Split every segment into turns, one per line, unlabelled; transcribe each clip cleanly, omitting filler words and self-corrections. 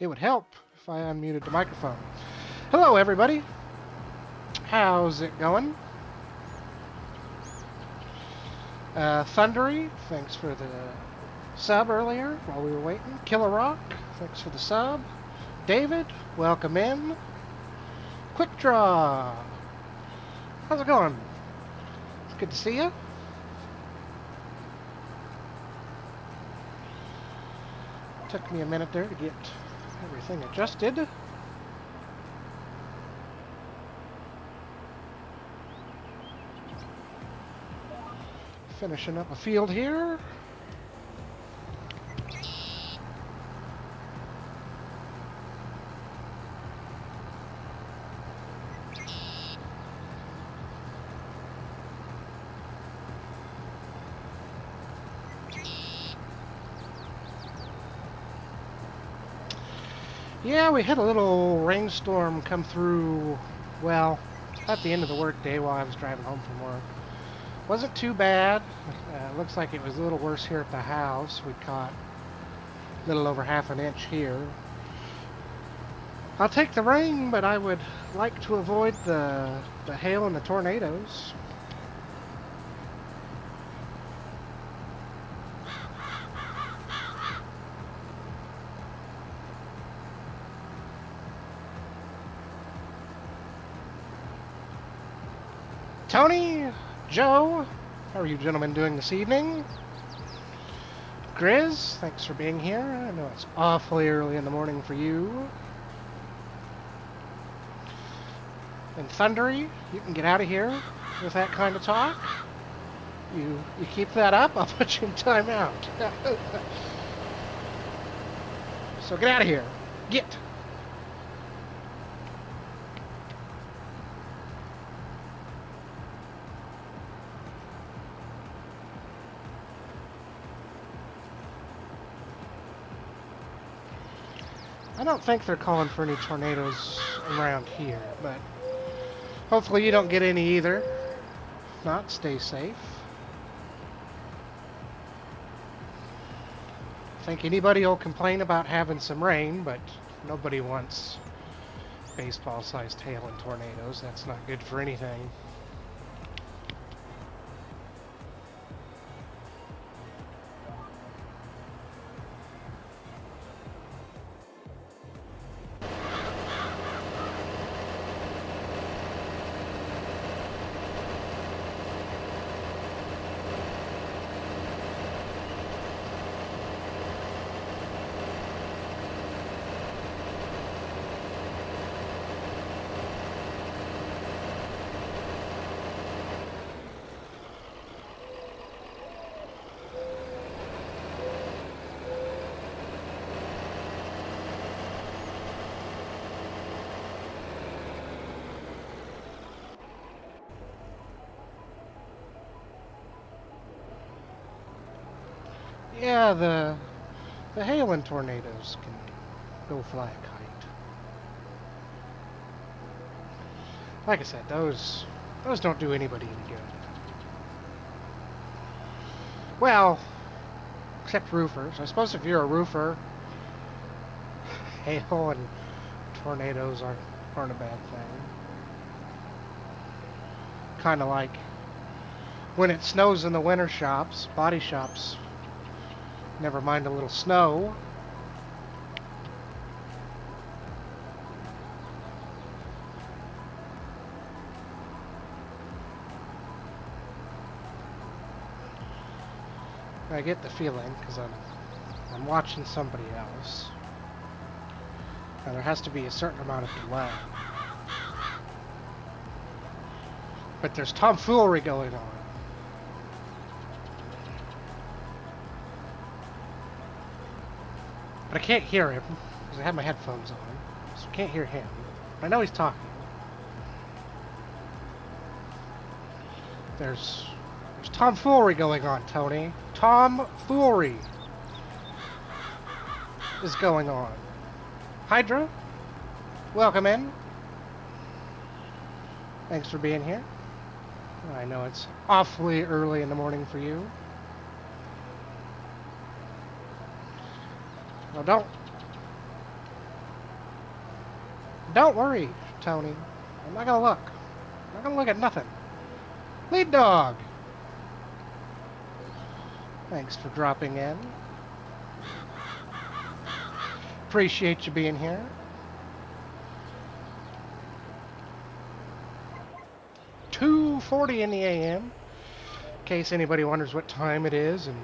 It would help if I unmuted the microphone. Hello, everybody. How's it going? Thundery, thanks for the sub earlier while we were waiting. Killer Rock, thanks for the sub. David, welcome in. Quick Draw, how's it going? It's good to see you. Took me a minute there to get everything adjusted. Finishing up a field here. Yeah, we had a little rainstorm come through, well, at the end of the workday while I was driving home from work. Wasn't too bad. Looks like it was a little worse here at the house. We caught a little over half an inch here. I'll take the rain, but I would like to avoid the hail and the tornadoes. Tony, Joe, how are you gentlemen doing this evening? Grizz, thanks for being here. I know it's awfully early in the morning for you. And Thundery, you can get out of here with that kind of talk. You keep that up, I'll put you in timeout. So get out of here. Get. I don't think they're calling for any tornadoes around here, but hopefully you don't get any either. If not, stay safe. I think anybody will complain about having some rain, but nobody wants baseball-sized hail and tornadoes. That's not good for anything. Yeah, the hail and tornadoes can go fly a kite. Like I said, those don't do anybody any good. Well, except roofers. I suppose if you're a roofer, hail and tornadoes aren't a bad thing. Kind of like when it snows in the winter shops, body shops. Never mind a little snow. I get the feeling, because I'm watching somebody else. Now there has to be a certain amount of delay. But there's tomfoolery going on. But I can't hear him, because I have my headphones on, so I can't hear him. I know he's talking. There's tomfoolery going on, Tony. Tomfoolery is going on. Hydra, welcome in. Thanks for being here. I know it's awfully early in the morning for you. Well, Don't worry, Tony. I'm not gonna look. I'm not gonna look at nothing. Lead dog! Thanks for dropping in. Appreciate you being here. .2:40 in the AM. In case anybody wonders what time it is and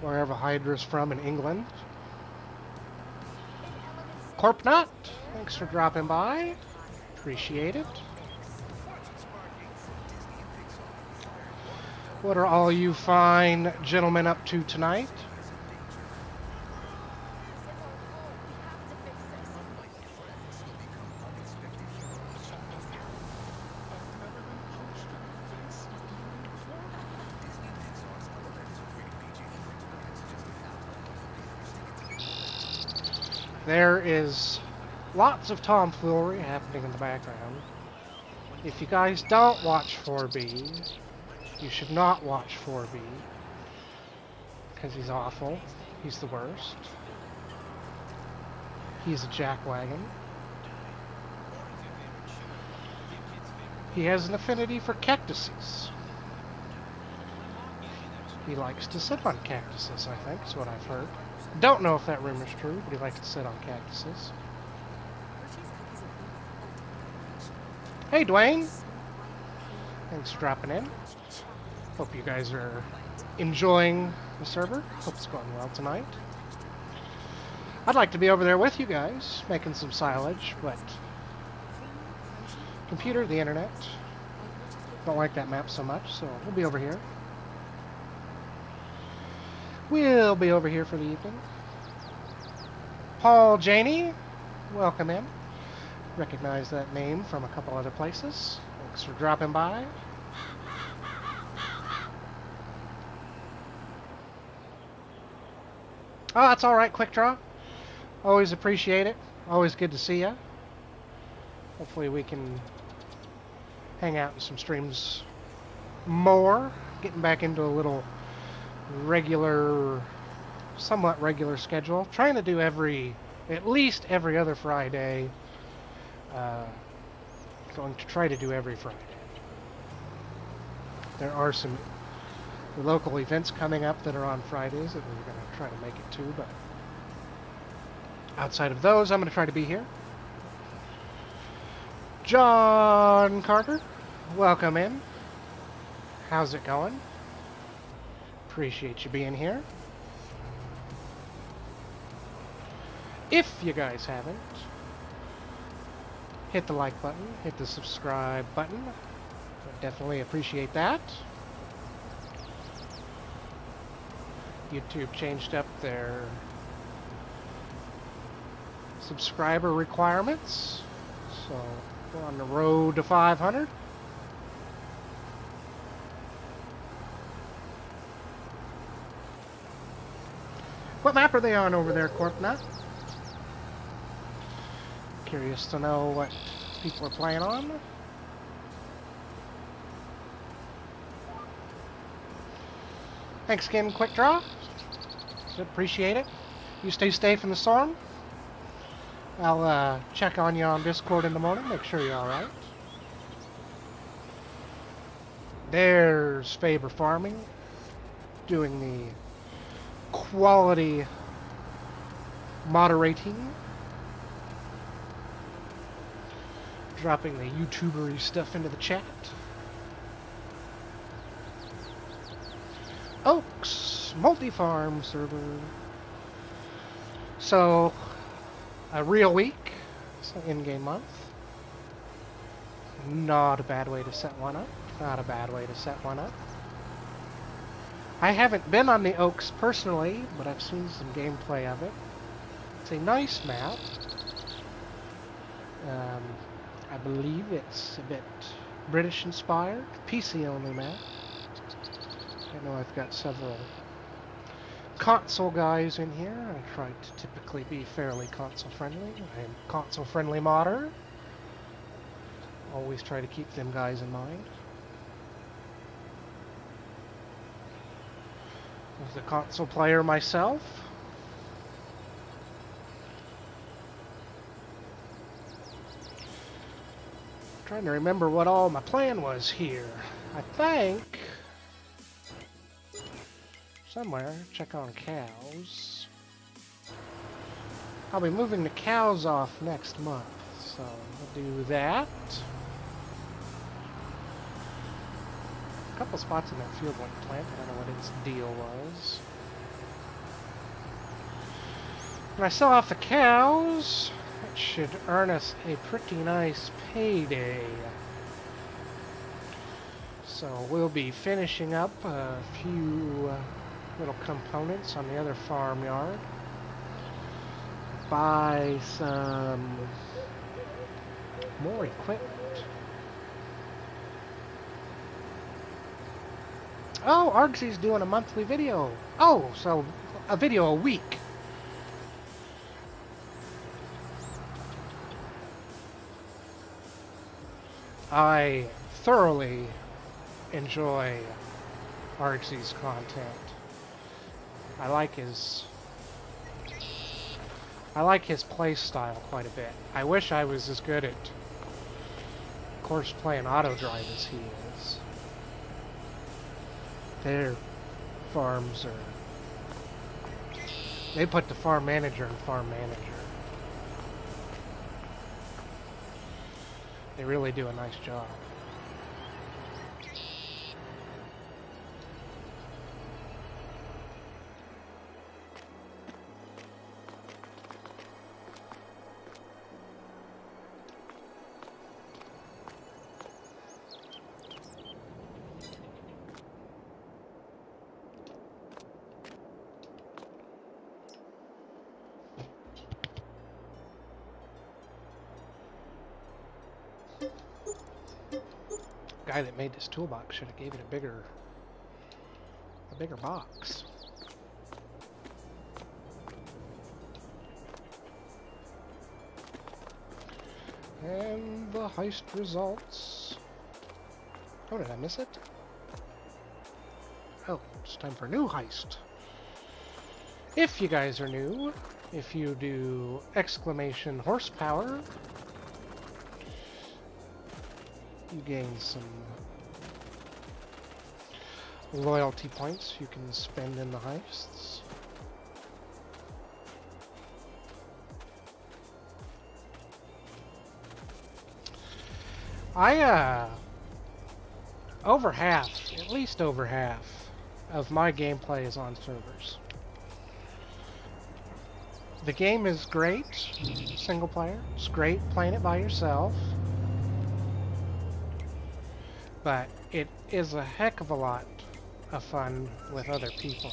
wherever Hydra's from in England. Corpnut, thanks for dropping by. Appreciate it. What are all you fine gentlemen up to tonight? There is lots of tomfoolery happening in the background. If you guys don't watch 4B, you should not watch 4B. Because he's awful. He's the worst. He's a jackwagon. He has an affinity for cactuses. He likes to sit on cactuses, I think, is what I've heard. Don't know if that rumor's true, but he likes to sit on cactuses. Hey, Dwayne! Thanks for dropping in. Hope you guys are enjoying the server. Hope it's going well tonight. I'd like to be over there with you guys, making some silage, but computer, the internet, don't like that map so much, so we'll be over here. We'll be over here for the evening. Paul Janey, welcome in. Recognize that name from a couple other places. Thanks for dropping by. Oh, that's all right, Quick Draw. Always appreciate it. Always good to see you. Hopefully we can hang out in some streams more. Getting back into a little regular, somewhat regular schedule. Trying to do at least every other Friday. Going to try to do every Friday. There are some local events coming up that are on Fridays that we're going to try to make it to, but outside of those, I'm going to try to be here. John Carter, welcome in. How's it going? Appreciate you being here. If you guys haven't, hit the like button, hit the subscribe button. I definitely appreciate that. YouTube changed up their subscriber requirements, so we're on the road to 500. What map are they on over there, Corpnut? Curious to know what people are playing on. Thanks again, Quick Draw. Appreciate it. You stay safe in the storm. I'll check on you on Discord in the morning, make sure you're alright. There's Faber Farming, doing the quality moderating. Dropping the YouTubery stuff into the chat. Oaks multi-farm server. So, a real week. So in-game month. Not a bad way to set one up. Not a bad way to set one up. I haven't been on the Oaks personally, but I've seen some gameplay of it. It's a nice map. I believe it's a bit British inspired. PC only map. I know I've got several console guys in here. I try to typically be fairly console friendly. I am console friendly modder. Always try to keep them guys in mind. As a console player myself. Trying to remember what all my plan was here. I think somewhere, check on cows. I'll be moving the cows off next month, so we'll do that. A couple spots in that field went planted. I don't know what its deal was. When I sell off the cows, that should earn us a pretty nice payday. So we'll be finishing up a few little components on the other farmyard. Buy some more equipment. Oh, Argsy's doing a monthly video. Oh, so a video a week. I thoroughly enjoy Argsy's content. I like his play style quite a bit. I wish I was as good at course play and auto drive as he is. Their farms are... They put the farm manager in farm manager. They really do a nice job. Guy that made this toolbox should have gave it a bigger box. And the heist results. Oh, did I miss it? Oh, it's time for a new heist. If you guys are new, if you do exclamation horsepower, you gain some loyalty points you can spend in the heists. Over half, at least over half, of my gameplay is on servers. The game is great, single player. It's great playing it by yourself. But it is a heck of a lot of fun with other people.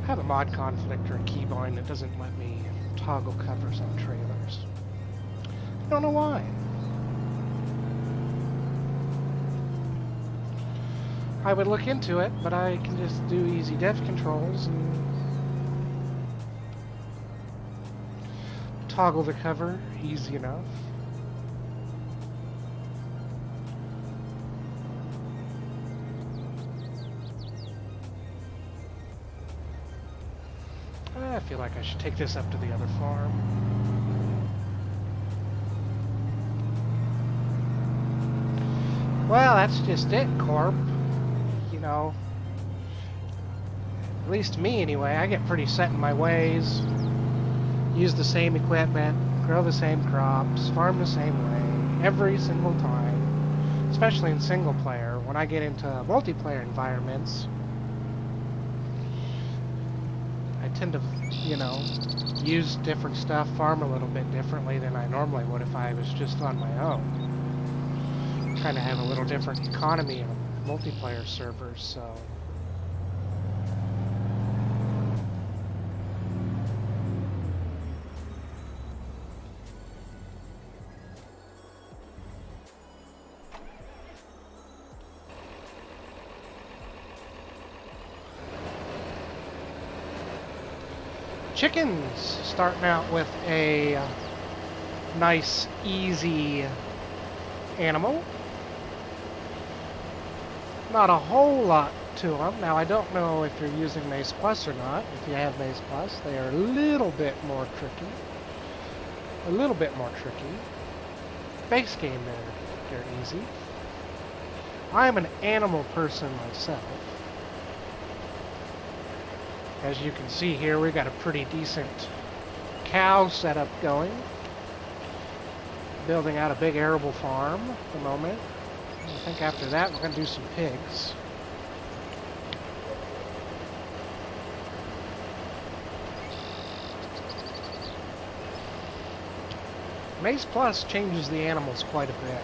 I have a mod conflict or a keybind that doesn't let me toggle covers on trailers. I don't know why. I would look into it, but I can just do easy dev controls and toggle the cover easy enough. I feel like I should take this up to the other farm. Well, that's just it, Corp. You know, at least me anyway, I get pretty set in my ways. Use the same equipment, grow the same crops, farm the same way, every single time. Especially in single player. When I get into multiplayer environments, I tend to, you know, use different stuff, farm a little bit differently than I normally would if I was just on my own. Kind of have a little different economy on multiplayer servers, so... Chickens starting out with a nice, easy animal. Not a whole lot to them. Now, I don't know if you're using Maze Plus or not. If you have Maze Plus, they are a little bit more tricky. A little bit more tricky. Base game, they're easy. I'm an animal person myself. As you can see here, we've got a pretty decent cow setup going. Building out a big arable farm at the moment. I think after that we're going to do some pigs. Maze Plus changes the animals quite a bit.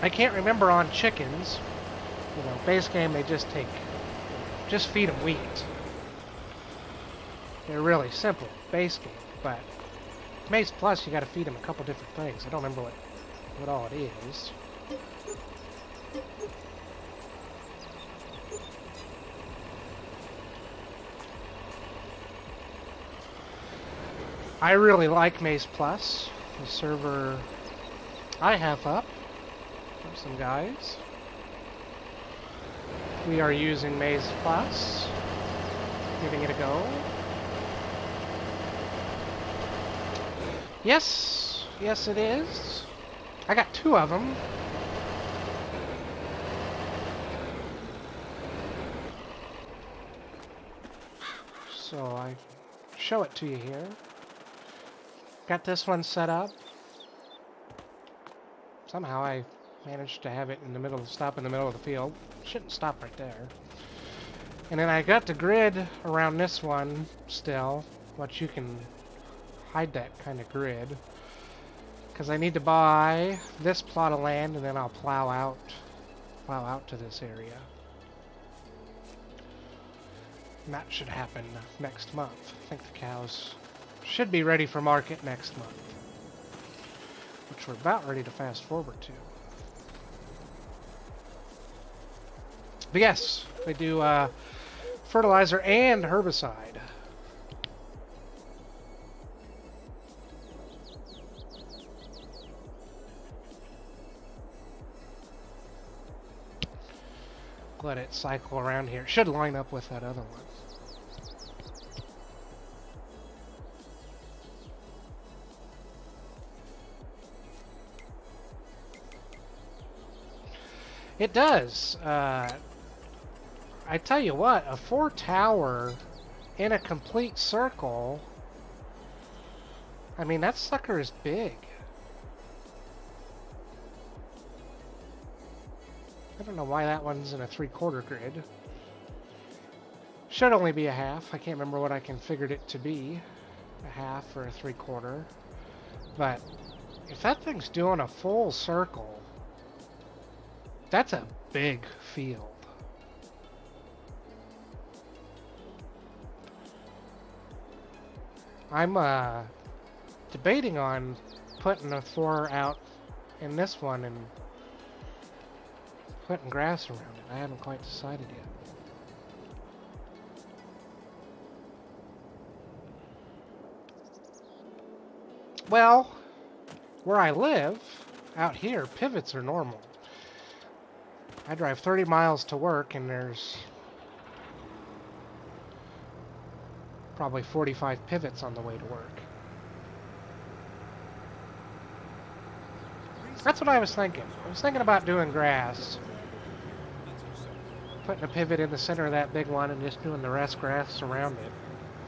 I can't remember on chickens. You know, base game they just feed them wheat. They're really simple, base game, but Maze Plus you got to feed them a couple different things. I don't remember what all it is. I really like Maze Plus. The server I have up for some guys. We are using Maze Plus, giving it a go. Yes, yes it is. I got 2 of them. So I show it to you here. Got this one set up. Somehow I managed to have it in the middle, stop in the middle of the field. Shouldn't stop right there. And then I got the grid around this one still, but you can hide that kind of grid. Because I need to buy this plot of land and then I'll plow out to this area. And that should happen next month. I think the cows should be ready for market next month, which we're about ready to fast forward to. But yes, they do fertilizer and herbicide. Let it cycle around here. It should line up with that other one. It does. I tell you what, a 4-tower in a complete circle, I mean, that sucker is big. I don't know why that one's in a 3/4 grid. Should only be a half. I can't remember what I configured it to be. A half or a 3/4. But if that thing's doing a full circle, that's a big field. I'm debating on putting a 4 out in this one and putting grass around it. I haven't quite decided yet. Well, where I live, out here, pivots are normal. I drive 30 miles to work and there's probably 45 pivots on the way to work. That's what I was thinking. I was thinking about doing grass. Putting a pivot in the center of that big one and just doing the rest grass around it.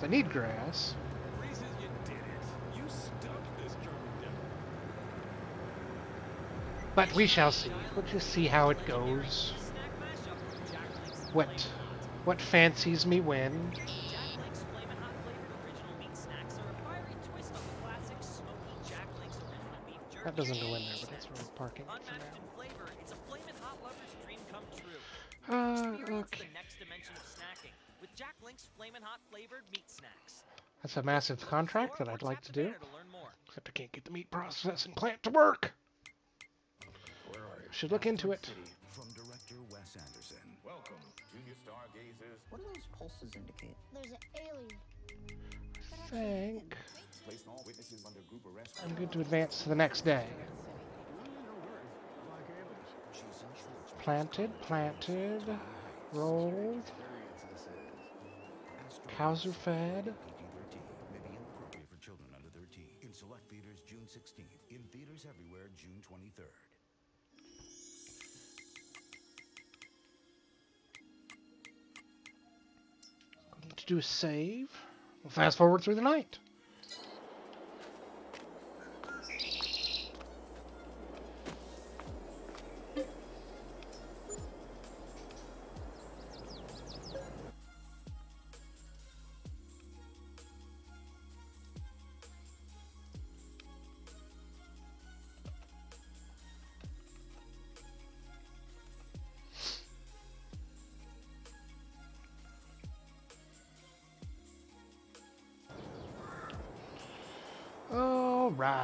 I need grass. But we shall see. We'll just see how it goes. What fancies me win. That doesn't go in there, but that's where we're parking for now. Okay. That's a massive contract that I'd like to do. Except I can't get the meat processing plant to work. Should look into it.
From director Wes Anderson.
Welcome, junior stargazers.
What do those pulses indicate?
There's an alien.
I think
Placed all witnesses under group arrest.
I'm good to advance to the next day.
She's in charge.
Planted. Roll. Cows are fed.
PG-13 may be inappropriate for children under 13. In select theaters, June 16th. In theaters everywhere, June 23rd.
To do a save. We'll fast forward through the night. All right.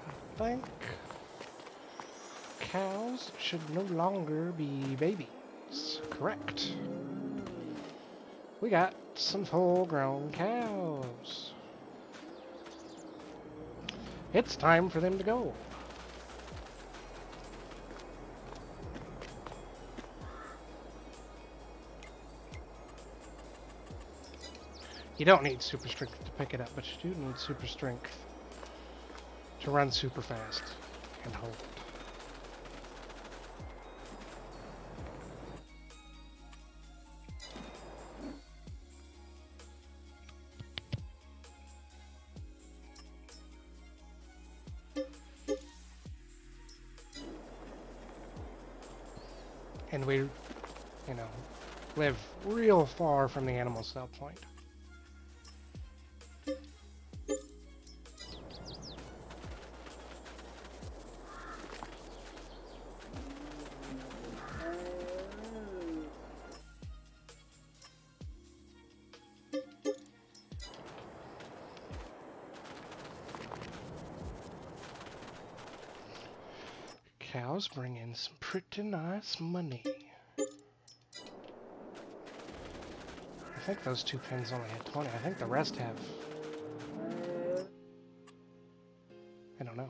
I think cows should no longer be babies. Correct. We got some full-grown cows. It's time for them to go. You don't need super strength to pick it up, but you do need super strength to run super fast and hold. And we, live real far from the animal cell point. Cows bring in some pretty nice money. I think those two pins only had 20. I think the rest have... I don't know.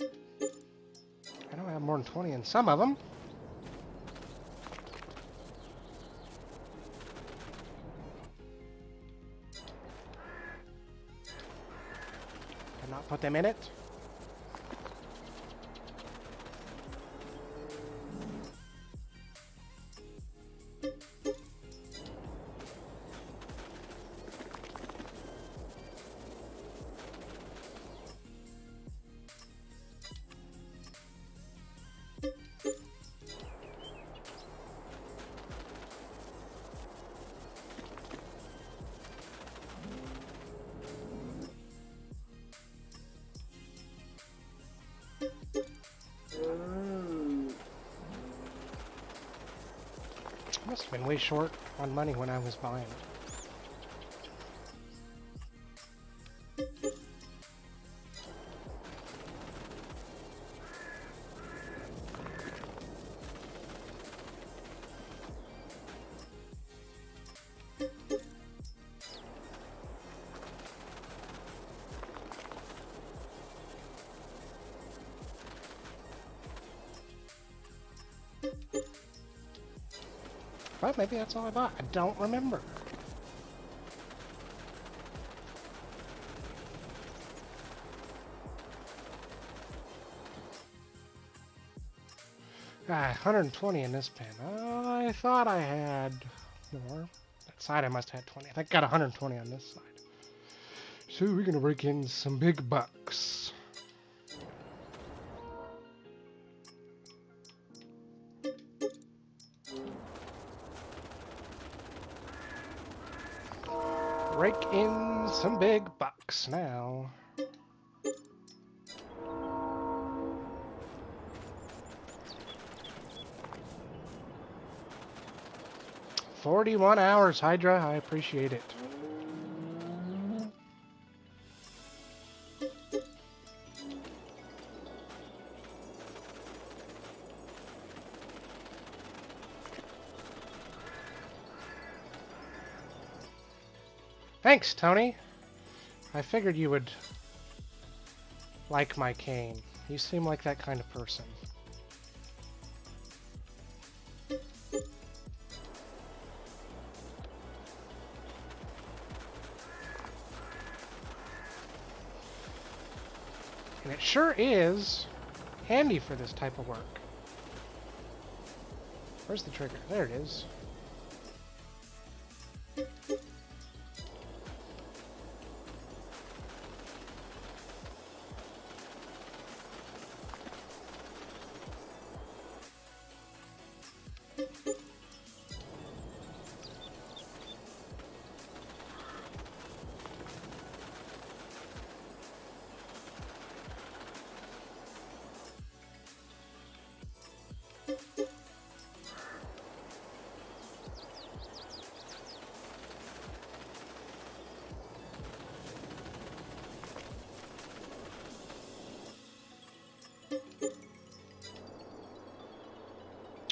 I don't have more than 20 in some of them. Did not put them in it. Must have been way short on money when I was buying. But maybe that's all I bought. I don't remember. Ah, 120 in this pen. I thought I had more. That side I must have had 20. I think I got 120 on this side. So we're gonna break in some big bucks. Rake in some big bucks now. "41 hours, Hydra. I appreciate it." Thanks, Tony. I figured you would like my cane. You seem like that kind of person. it sure is handy for this type of work. Where's the trigger? There it is.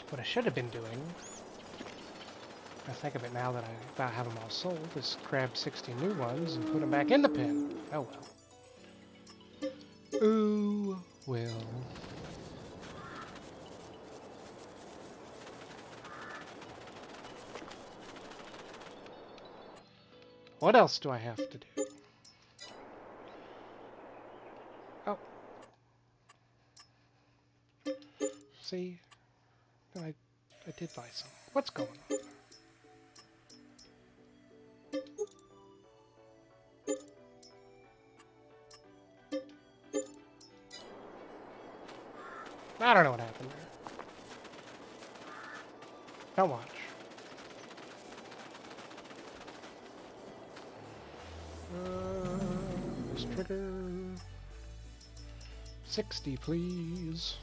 What I should have been doing, I think of it now that I about have them all sold, is grab 60 new ones and put them back in the pen. Oh well. Oh well. What else do I have to do? Oh. See? I did buy some. What's going on? I don't know what happened there. Don't watch. This trigger. 60, please.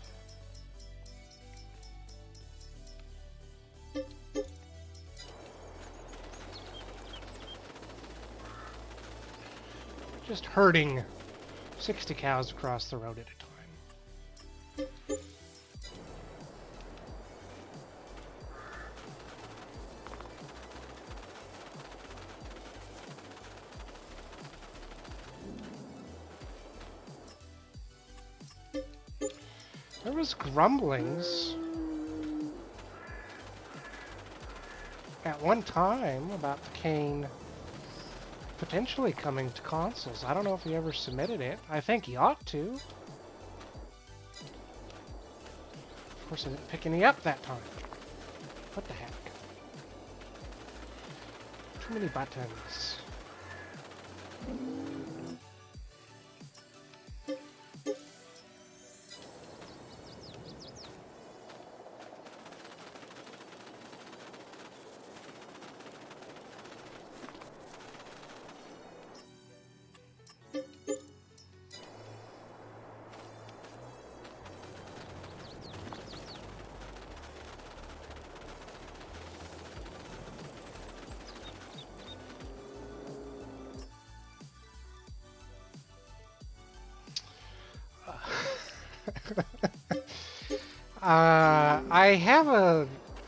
Just herding 60 cows across the road at a time. There was grumblings at one time about the cane potentially coming to consoles. I don't know if he ever submitted it. I think he ought to. Of course, I didn't pick any up that time. What the heck? Too many buttons.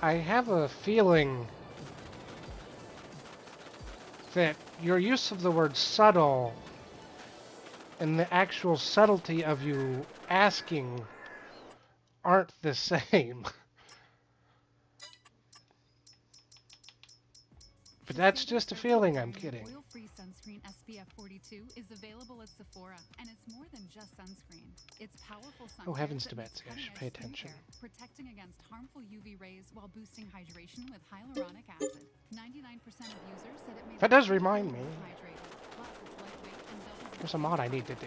I have a feeling that your use of the word subtle and the actual subtlety of you asking aren't the same. But that's just a feeling I'm getting.
Oil-free sunscreen SPF 42 is available at Sephora, and it's more than just sunscreen. It's powerful sunscreen.
Oh heavens to Betsy, I should pay attention.
Protecting against harmful UV rays while boosting hydration with hyaluronic acid. 99% of users said it made
That does remind me. There's a mod I need to do.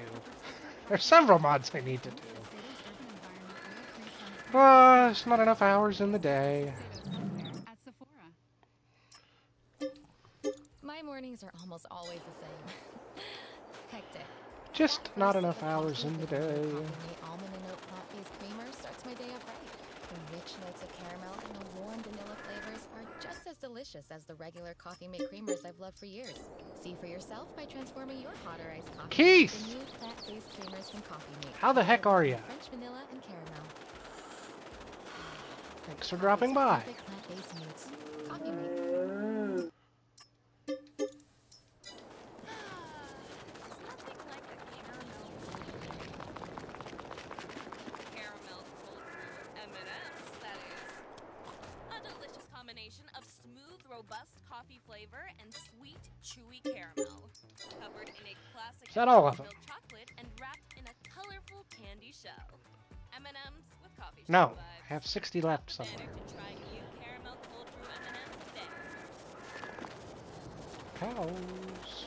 There's several mods I need to do. It's not enough hours in the day.
My mornings are almost always the same. Hectic.
Just not enough hours in the day.
The almond and oat plant-based creamer starts my day off right. The rich notes of caramel and the warm vanilla flavors are just as delicious as the regular coffee mate creamers I've loved for years. See for yourself by transforming your hot or iced coffee.
Keith!
The new plant-based creamers from Coffee Mate.
How the heck are you?
French vanilla and caramel.
Thanks for dropping by.
Perfect plant-based meats. Coffee Mate.
Of smooth, robust coffee flavor and sweet, chewy caramel. Covered in a classic
Is that all of them?
milk chocolate and wrapped in a colorful candy shell. M&M's with coffee shop
No,
vibes.
I have 60 left
Tap the
somewhere.
banner to try new caramel cold brew M&M's today.
Cows.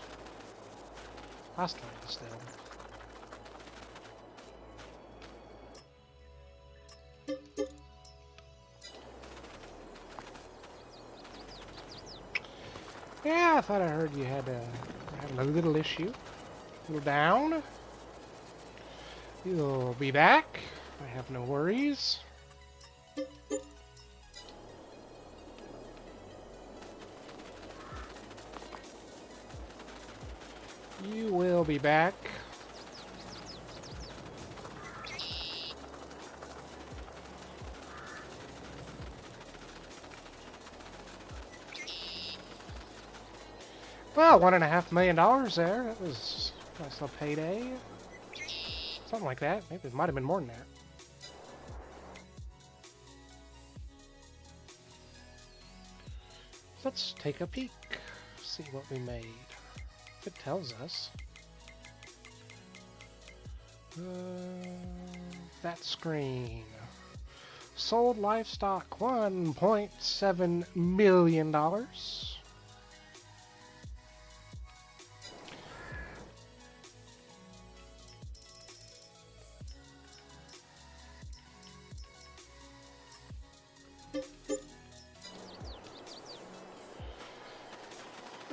Hostile still. Yeah, I thought I heard you had having a little issue. A little down. You'll be back. I have no worries. You will be back. Well, $1.5 million there. That was a nice little payday. Something like that. Maybe it might have been more than that. Let's take a peek. See what we made. If it tells us. That screen. Sold livestock $1.7 million.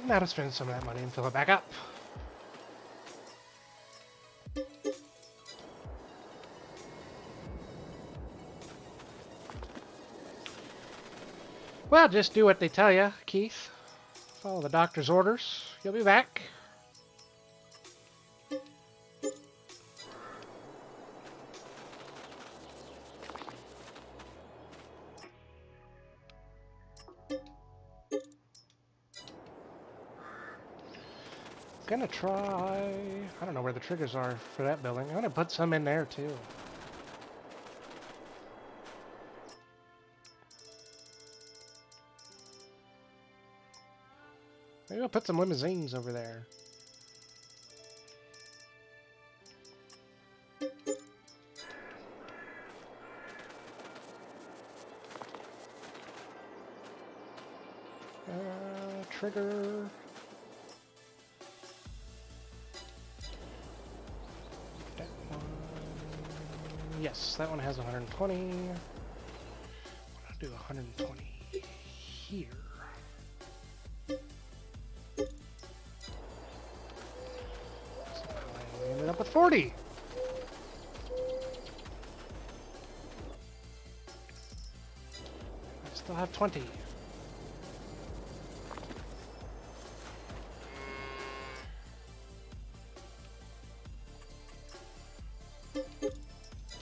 Now to spend some of that money and fill it back up. Well, just do what they tell you, Keith. Follow the doctor's orders. You'll be back. Gonna try... I don't know where the triggers are for that building. I'm gonna put some in there too. Maybe I'll put some limousines over there. Trigger... Yes, that one has 120. I'll do 120 here. So I ended up with 40. I still have 20.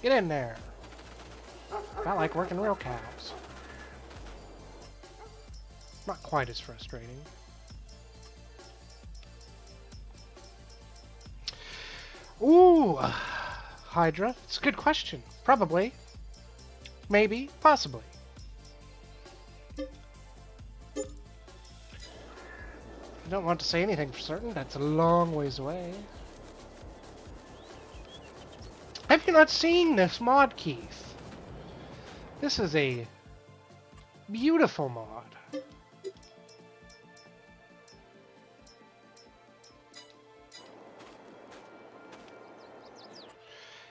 Get in there. I like working real cows. Not quite as frustrating. Ooh, Hydra. It's a good question. Probably. Maybe. Possibly. I don't want to say anything for certain. That's a long ways away. Have you not seen this mod, Keith? This is a beautiful mod.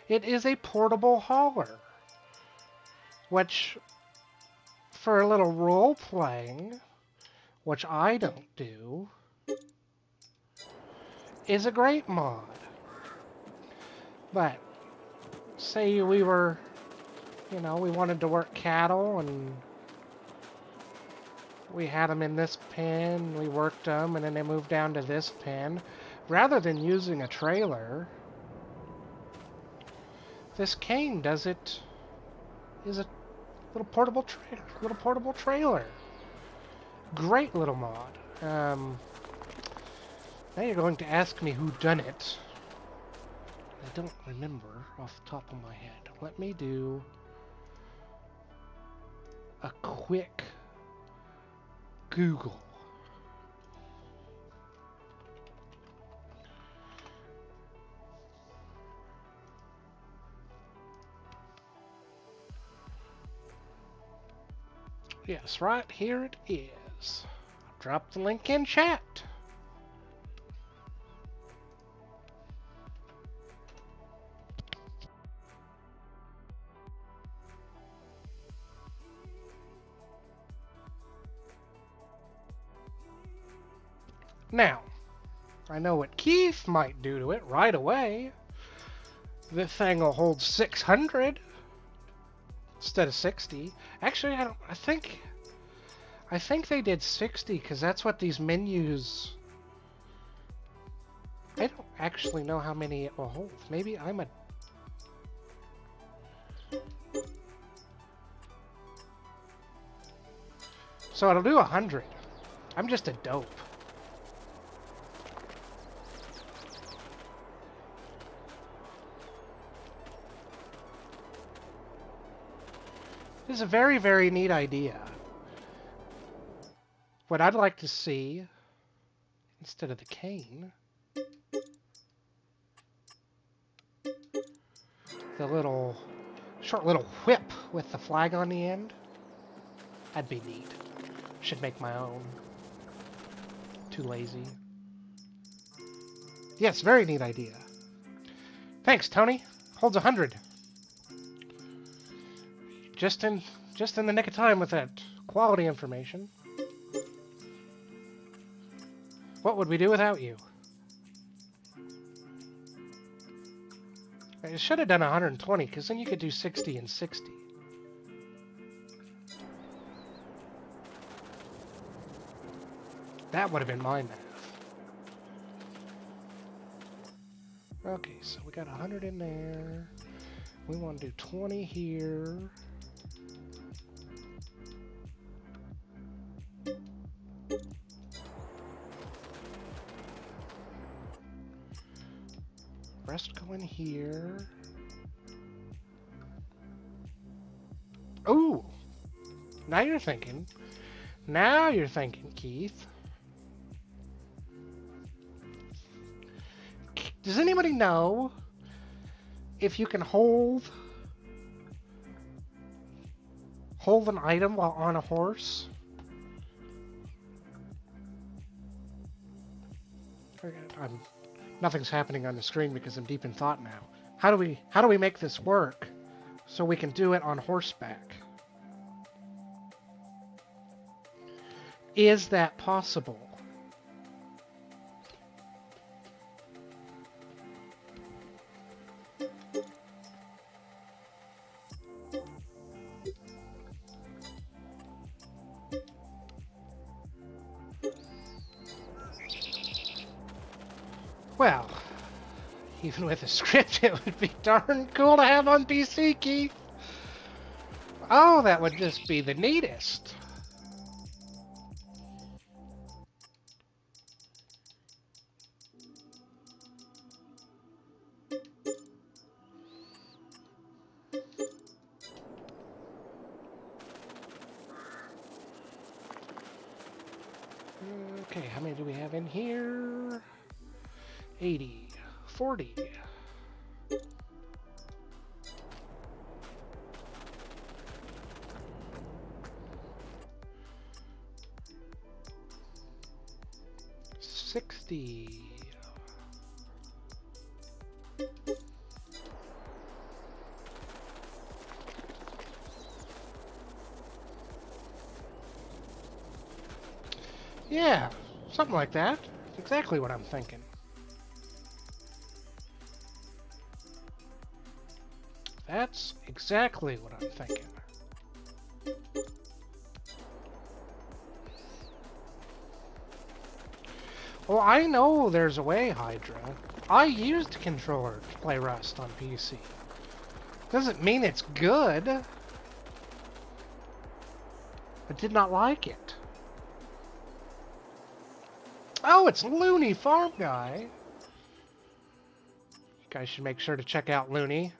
It is a portable hauler, which, for a little role-playing, which I don't do, is a great mod. But say we were, you know, we wanted to work cattle and we had them in this pen, we worked them, and then they moved down to this pen. Rather than using a trailer, this cane is a little portable trailer. Great little mod. Now you're going to ask me who done it. I don't remember off the top of my head. Let me do a quick Google. is. Right here it is. I'll drop the link in chat. Now, I know what Keith might do to it right away. This thing will hold 600 instead of 60. Actually, I think they did 60 because that's what these menus. I don't actually know how many it will hold. Maybe I'm a. So it'll do 100. I'm just a dope. This is a very, very neat idea. What I'd like to see, instead of the cane, the little, short little whip with the flag on the end. That'd be neat. Should make my own. Too lazy. Yes, very neat idea. Thanks, Tony. Holds 100. Just in the nick of time with that quality information. What would we do without you? I should have done 120, because then you could do 60 and 60. That would have been my math. Okay, so we got 100 in there. We want to do 20 here. Rest go in here. Ooh! Now you're thinking. Now you're thinking, Keith. Does anybody know if you can hold an item while on a horse? Nothing's happening on the screen because I'm deep in thought now. How do we make this work so we can do it on horseback? Is that possible? Well, even with a script, it would be darn cool to have on PC, Keith. Oh, that would just be the neatest. Okay, how many do we have in here? 80, 40. $60. Yeah, something like that. That's exactly what I'm thinking. That's exactly what I'm thinking. Well, I know there's a way, Hydra. I used a controller to play Rust on PC. Doesn't mean it's good. I did not like it. Oh, it's Looney Farm Guy. You guys should make sure to check out Looney.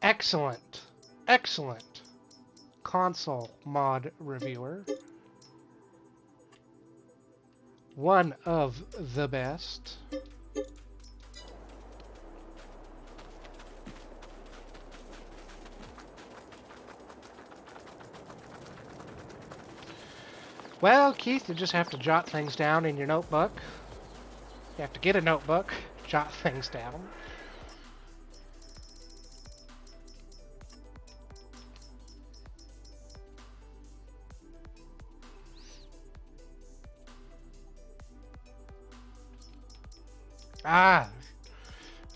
Excellent, excellent console mod reviewer. One of the best. Well, Keith, you just have to jot things down in your notebook. You have to get a notebook, jot things down. Ah,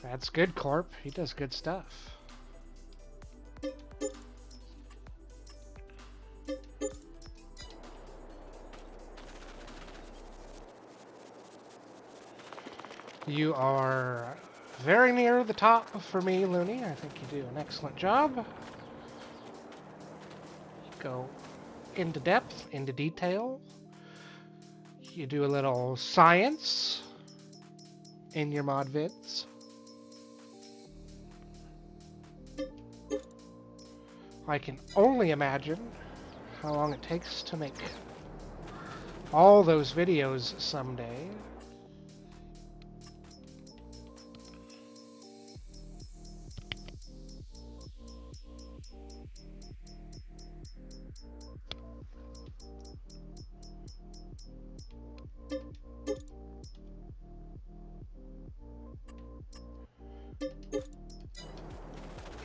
that's good, Corp. He does good stuff. You are very near the top for me, Looney. I think you do an excellent job. Go into depth, into detail. You do a little science in your mod vids. I can only imagine how long it takes to make all those videos someday.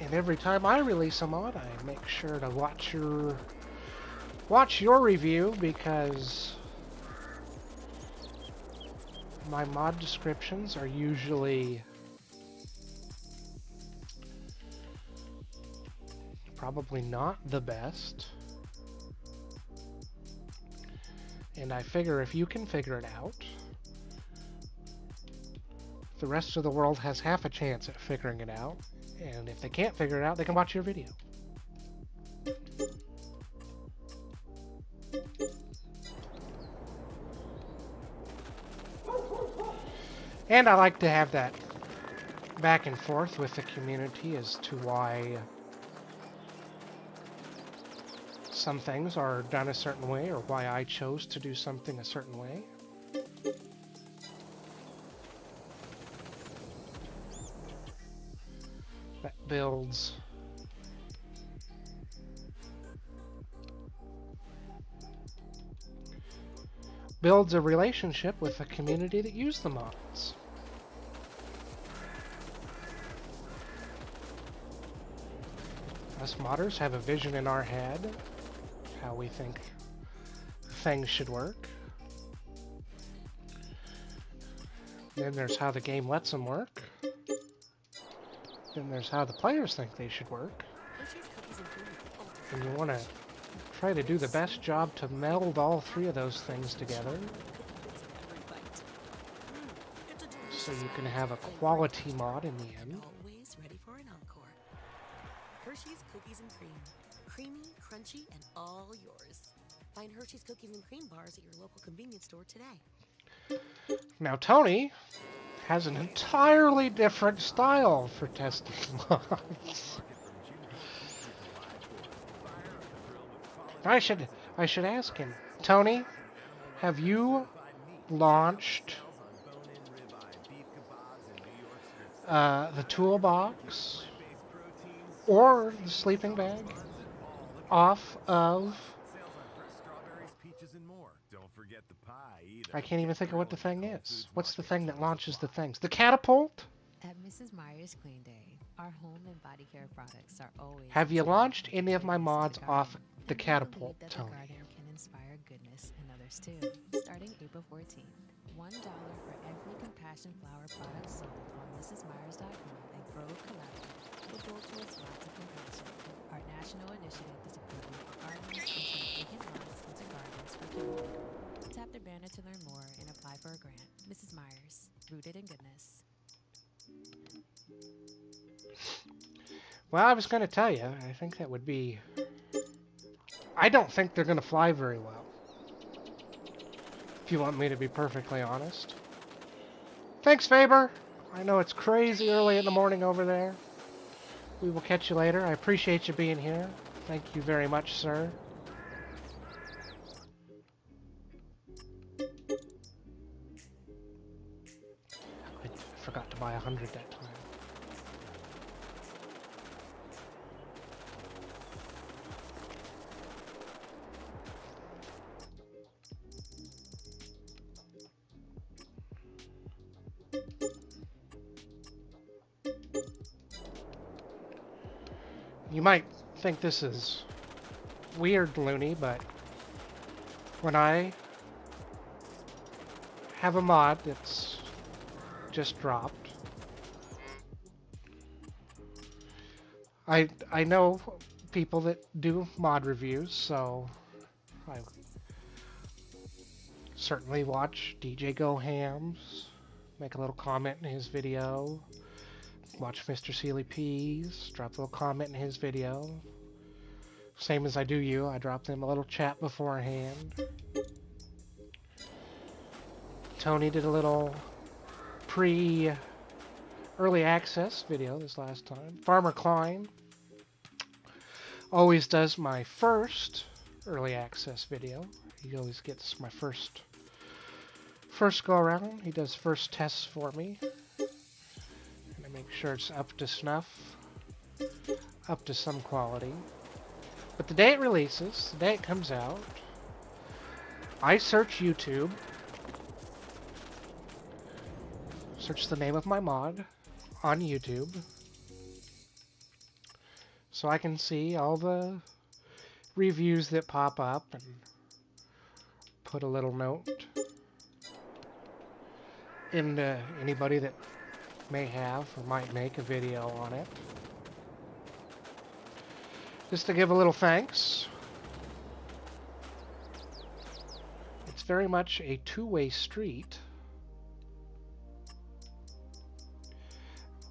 And every time I release a mod, I make sure to watch your review, because my mod descriptions are usually probably not the best. And I figure if you can figure it out, the rest of the world has half a chance at figuring it out. And if they can't figure it out, they can watch your video. And I like to have that back and forth with the community as to why some things are done a certain way, or why I chose to do something a certain way. That builds a relationship with the community that use the mods. Us modders have a vision in our head, how we think things should work. Then there's how the game lets them work. Then there's how the players think they should work. And you want to try to do the best job to meld all three of those things together, so you can have a quality mod in the end.
Always ready for an encore. Hershey's Cookies and Cream. Creamy, crunchy, and all yours. Find Hershey's Cookies and Cream bars at your local convenience store today.
Now Tony has an entirely different style for testing mods. I should ask him. Tony, have you launched the toolbox or the sleeping bag off of... I can't even think of what the thing is. What's the thing that launches the things? The catapult?
At Mrs. Meyer's Clean Day, our home and body care products are always...
Have you launched any of my mods off the catapult, Tony?
The garden can inspire goodness in others too. Starting April 14th, $1 for every Compassion Flower product sold on MrsMyers.com and Grove Collaborative will go towards lots of compassion. Our national initiative is supporting gardeners and vacant lots into gardens for community. Tap their banner to learn more and apply for a grant. Mrs. Myers, rooted in goodness.
Well, I was going to tell you, I think that would be... I don't think they're going to fly very well, if you want me to be perfectly honest. Thanks, Faber. I know it's crazy early in the morning over there. We will catch you later. I appreciate you being here. Thank you very much, sir. I forgot to buy 100 that time. You might think this is weird, loony, but when I have a mod that's just dropped, I know people that do mod reviews, so I certainly watch DJ Go Hams, make a little comment in his video, watch Mr. Sealy Peas, drop a little comment in his video. Same as I do you, I drop them a little chat beforehand. Tony did a little early access video this last time. Farmer Klein always does my first early access video. He always gets my first go around. He does first tests for me. And I make sure it's up to snuff, up to some quality. But the day it releases, the day it comes out, I search YouTube, search the name of my mod on YouTube, so I can see all the reviews that pop up and put a little note into anybody that may have or might make a video on it. Just to give a little thanks. It's very much a two-way street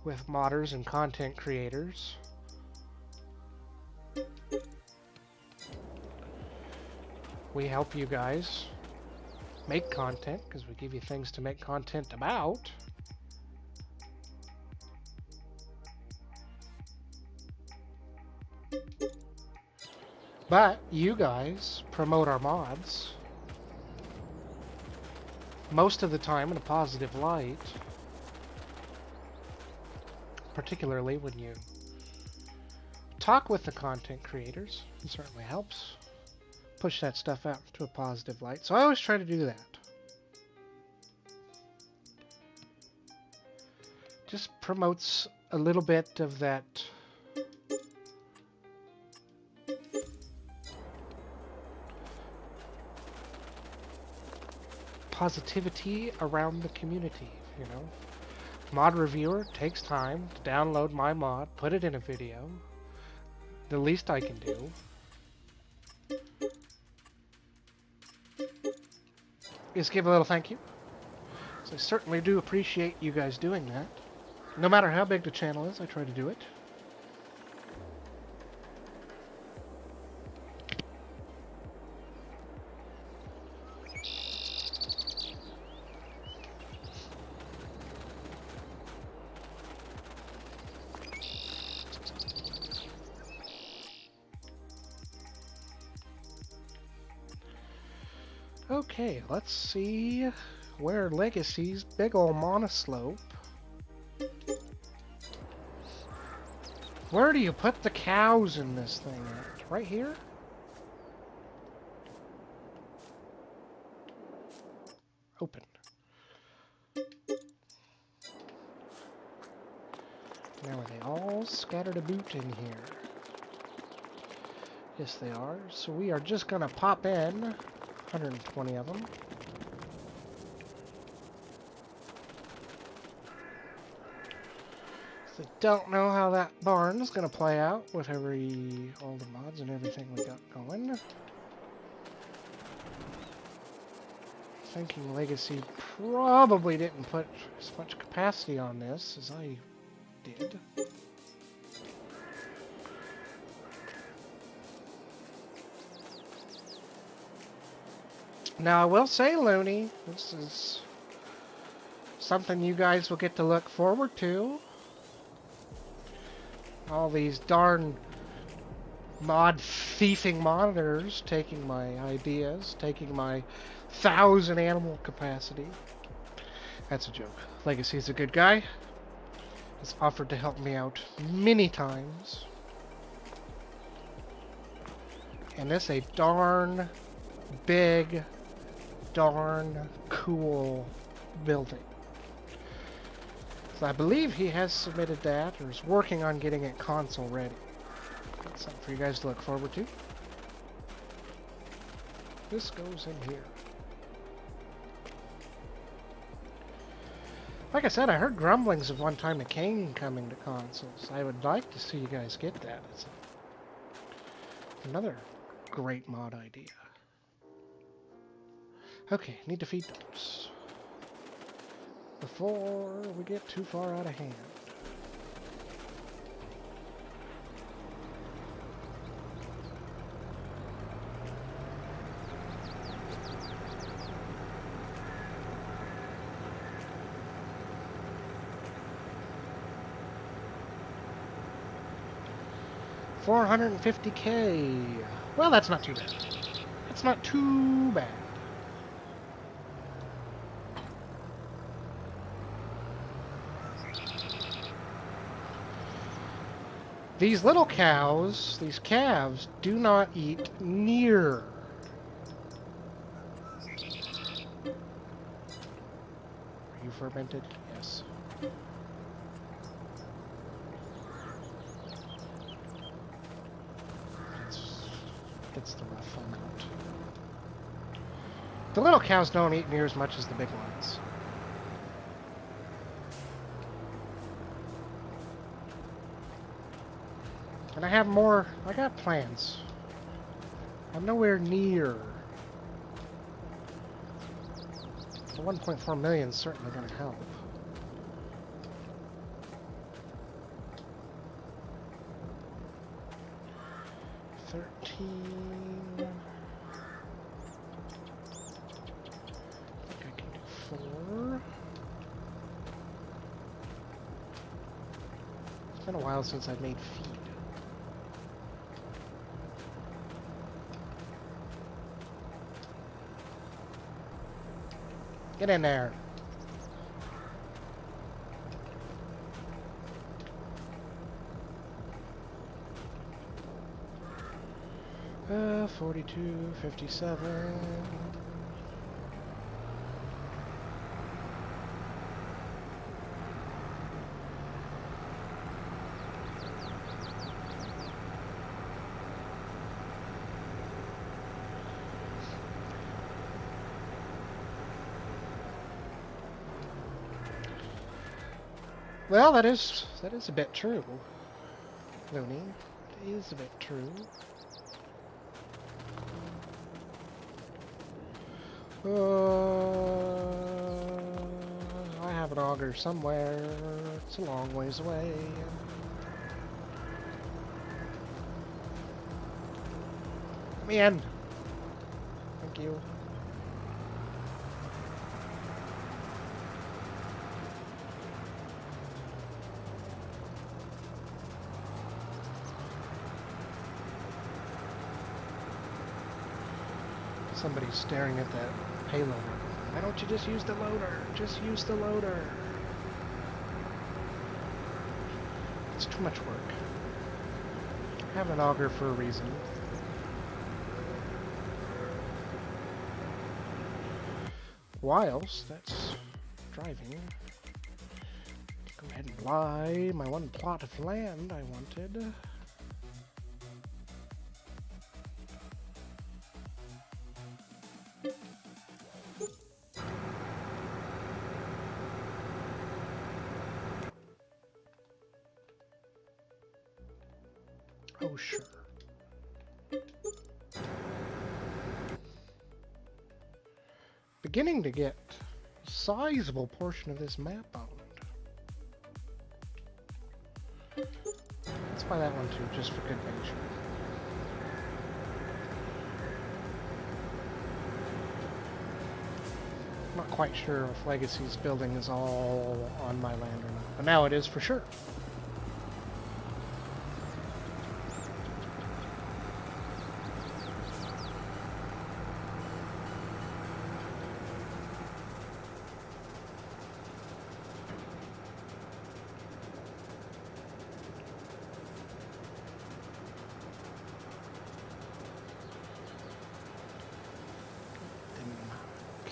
with modders and content creators. We help you guys make content because we give you things to make content about. But you guys promote our mods most of the time in a positive light, particularly when you talk with the content creators. It certainly helps push that stuff out to a positive light. So I always try to do that. Just promotes a little bit of that positivity around the community, you know. Mod reviewer takes time to download my mod, put it in a video. The least I can do is give a little thank you. So I certainly do appreciate you guys doing that. No matter how big the channel is, I try to do it. Okay, let's see where Legacy's big ol' monoslope. Where do you put the cows in this thing at? Right here? Open. Now are they all scattered about in here? Yes, they are. So we are just gonna pop in 120 of them. So don't know how that barn is going to play out with all the mods and everything we got going. Thinking Legacy probably didn't put as much capacity on this as I did. Now I will say, Looney, this is something you guys will get to look forward to. All these darn mod thieving monitors taking my ideas, taking my 1,000 animal capacity. That's a joke. Legacy's a good guy. He's offered to help me out many times. And this is a darn big, darn cool building. So I believe he has submitted that or is working on getting it console ready. Something for you guys to look forward to. This goes in here. Like I said, I heard grumblings of one time a cane coming to consoles. I would like to see you guys get that. It's another great mod idea. Okay, need to feed those before we get too far out of hand. $450K. Well, that's not too bad. That's not too bad. These little cows, these calves, do not eat near. Are you fermented? Yes. That's the rough amount. The little cows don't eat near as much as the big ones. And I have more, I got plans. I'm nowhere near. The 1.4 million is certainly going to help. $13. I think I can do 4. It's been a while since I've made feed. Get in there. Uh, 42, 57. Well, that is a bit true, Looney. It is a bit true. I have an auger somewhere. It's a long ways away. Let me in. Thank you. Somebody's staring at that payloader. Why don't you just use the loader? Just use the loader. It's too much work. I have an auger for a reason. Whilst that's driving, go ahead and buy my one plot of land I wanted. Oh, sure. Beginning to get a sizable portion of this map owned. Let's buy that one too, just for good measure. I'm not quite sure if Legacy's building is all on my land or not, but now it is for sure.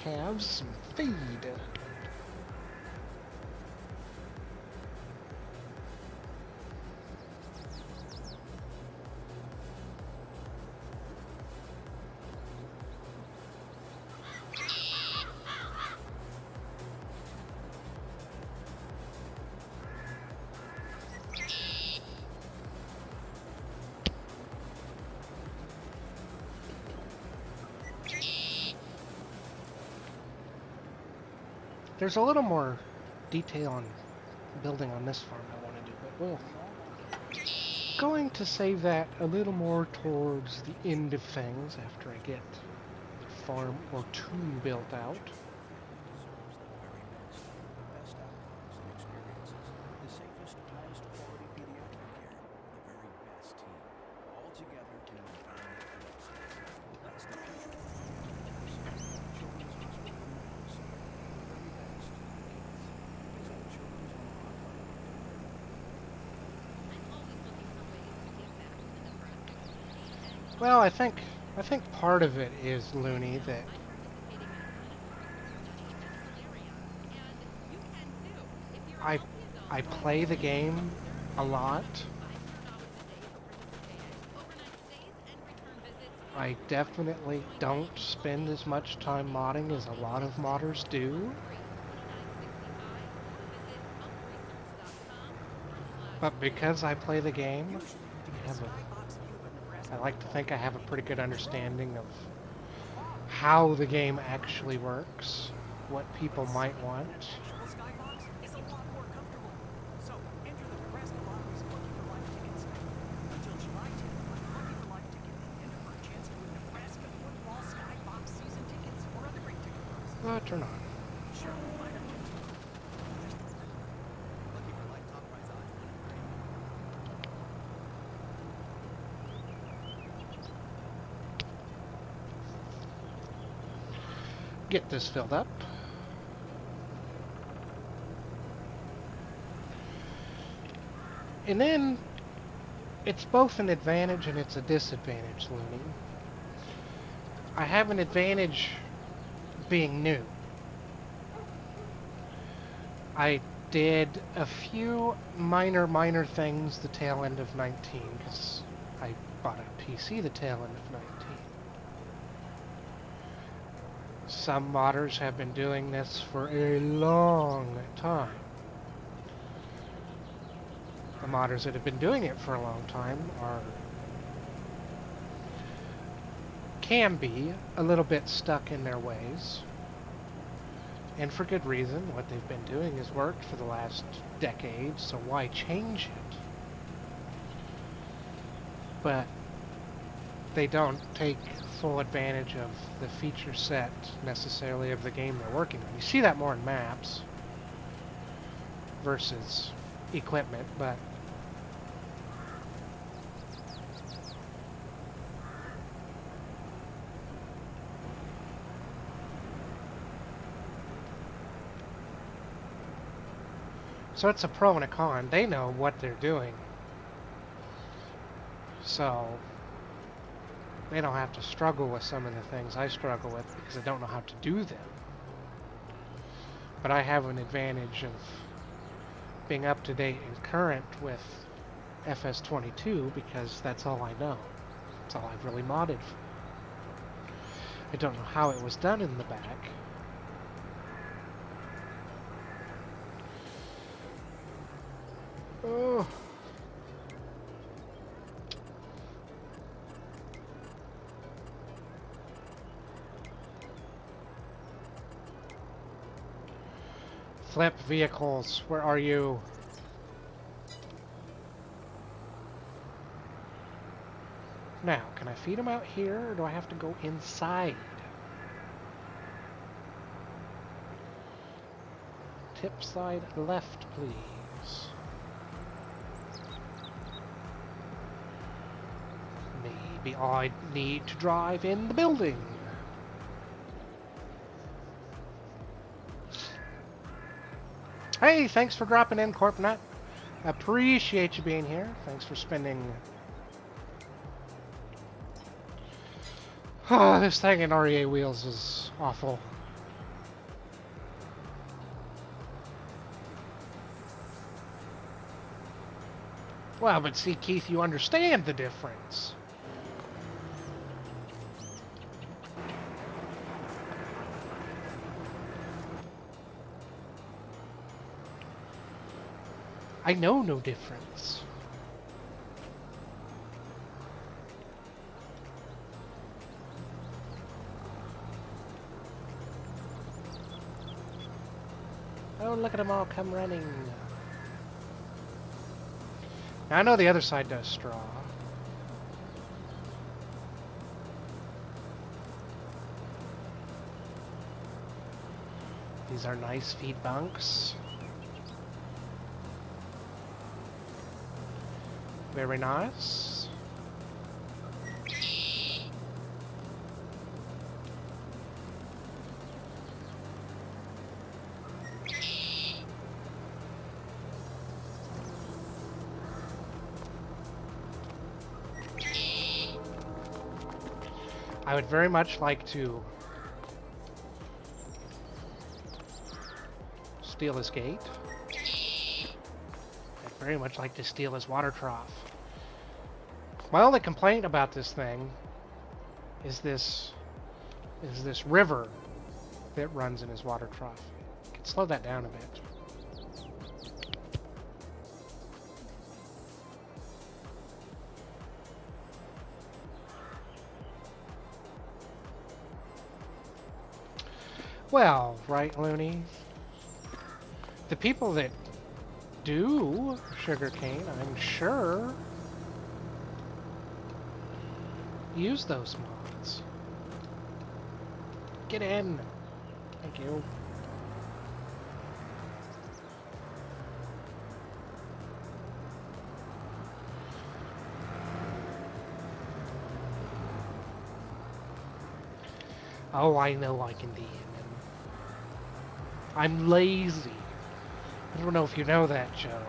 Have some feed. There's a little more detail on building on this farm I want to do, but we'll going to save that a little more towards the end of things after I get a farm or two built out. Well, I think part of it is, Looney, that I play the game a lot. I definitely don't spend as much time modding as a lot of modders do. But because I play the game, I like to think I have a pretty good understanding of how the game actually works, what people might want. Turn on. Get this filled up. And then it's both an advantage and it's a disadvantage, Looney. I have an advantage being new. I did a few minor things the tail end of 19 because I bought a PC the tail end of 19. Some modders have been doing this for a long time. The modders that have been doing it for a long time can be a little bit stuck in their ways. And for good reason. What they've been doing has worked for the last decade, so why change it? But they don't take full advantage of the feature set necessarily of the game they're working on. You see that more in maps versus equipment, but so it's a pro and a con. They know what they're doing. So they don't have to struggle with some of the things I struggle with because I don't know how to do them. But I have an advantage of being up to date and current with FS22 because that's all I know. That's all I've really modded for. I don't know how it was done in the back. Oh. Flip vehicles, where are you? Now, can I feed them out here, or do I have to go inside? Tip side left, please. Maybe I need to drive in the building. Hey, thanks for dropping in, CorpNut. Appreciate you being here. Thanks for spending... Oh, this thing in REA wheels is awful. Well, but see, Keith, you understand the difference. I know no difference. Oh, look at them all come running. Now, I know the other side does straw. These are nice feed bunks. Very nice. I would very much like to steal his gate. I'd very much like to steal his water trough. My only complaint about this thing is this river that runs in his water trough. I could slow that down a bit. Well, right, Looney? The people that do sugarcane, I'm sure, use those mods. Get in. Thank you. Oh, I know I can DM him. I'm lazy. I don't know if you know that, Joe.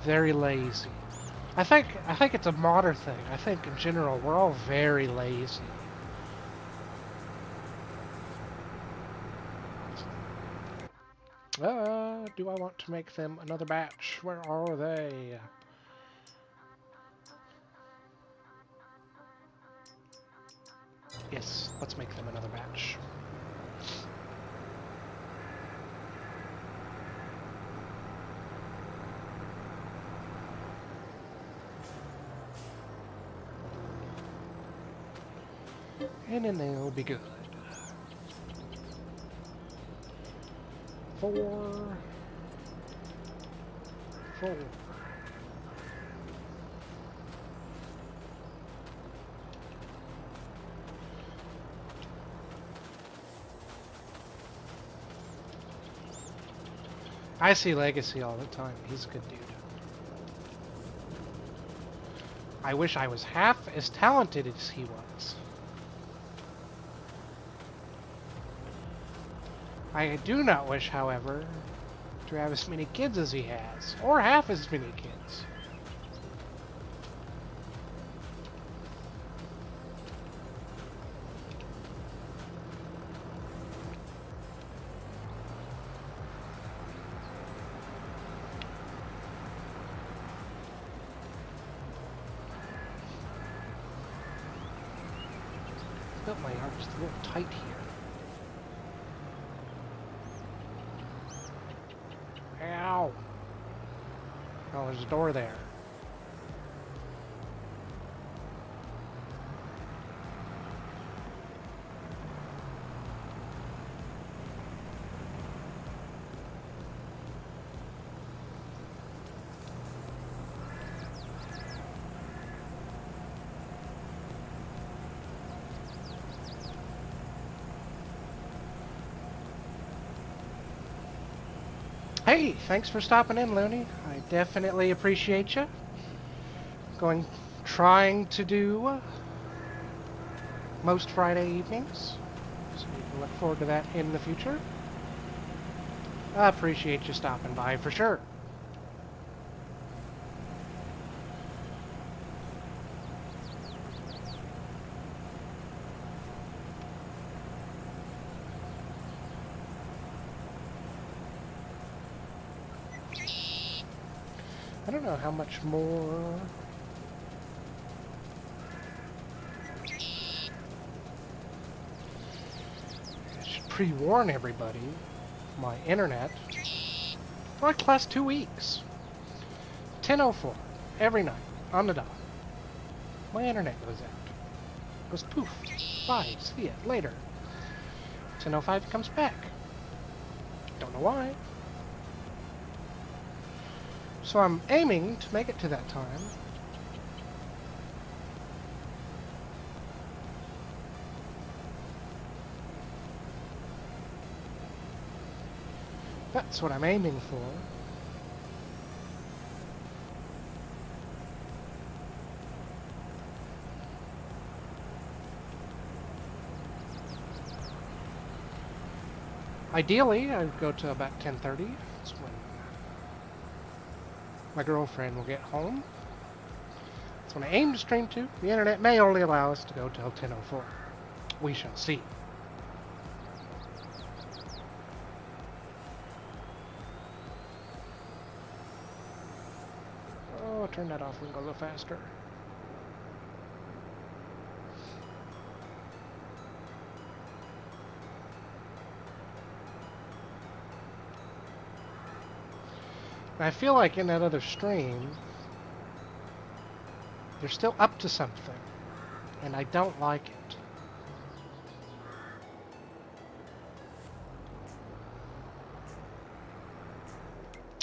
Very lazy. I think it's a modern thing. I think in general we're all very lazy. Do I want to make them another batch? Where are they? Yes, let's make them another batch. And then they'll be good. 4. I see Legacy all the time. He's a good dude. I wish I was half as talented as he was. I do not wish, however, to have as many kids as he has, or half as many kids. Built my yard just a little tight here. Ow! Oh, there's a door there. Hey, thanks for stopping in, Looney. I definitely appreciate you. Trying to do most Friday evenings, so you can look forward to that in the future. I appreciate you stopping by for sure. I don't know how much more. I should pre-warn everybody. My internet for like the last 2 weeks. 10:04 every night on the dot. My internet goes out. Goes poof. Bye. See ya later. 10:05 it comes back. Don't know why. So I'm aiming to make it to that time. That's what I'm aiming for. Ideally, I'd go to about 10:30. That's when my girlfriend will get home. That's when I aim to stream to. The internet may only allow us to go till 10:04. We shall see. Oh, turn that off. We can go a little faster. I feel like in that other stream, they're still up to something, and I don't like it.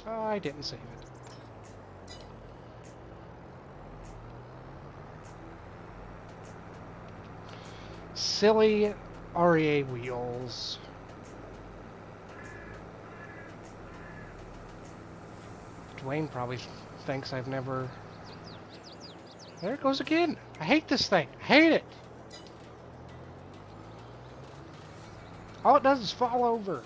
Oh, I didn't save it. Silly REA wheels. Dwayne probably thinks I've never... There it goes again. I hate this thing. I hate it. All it does is fall over.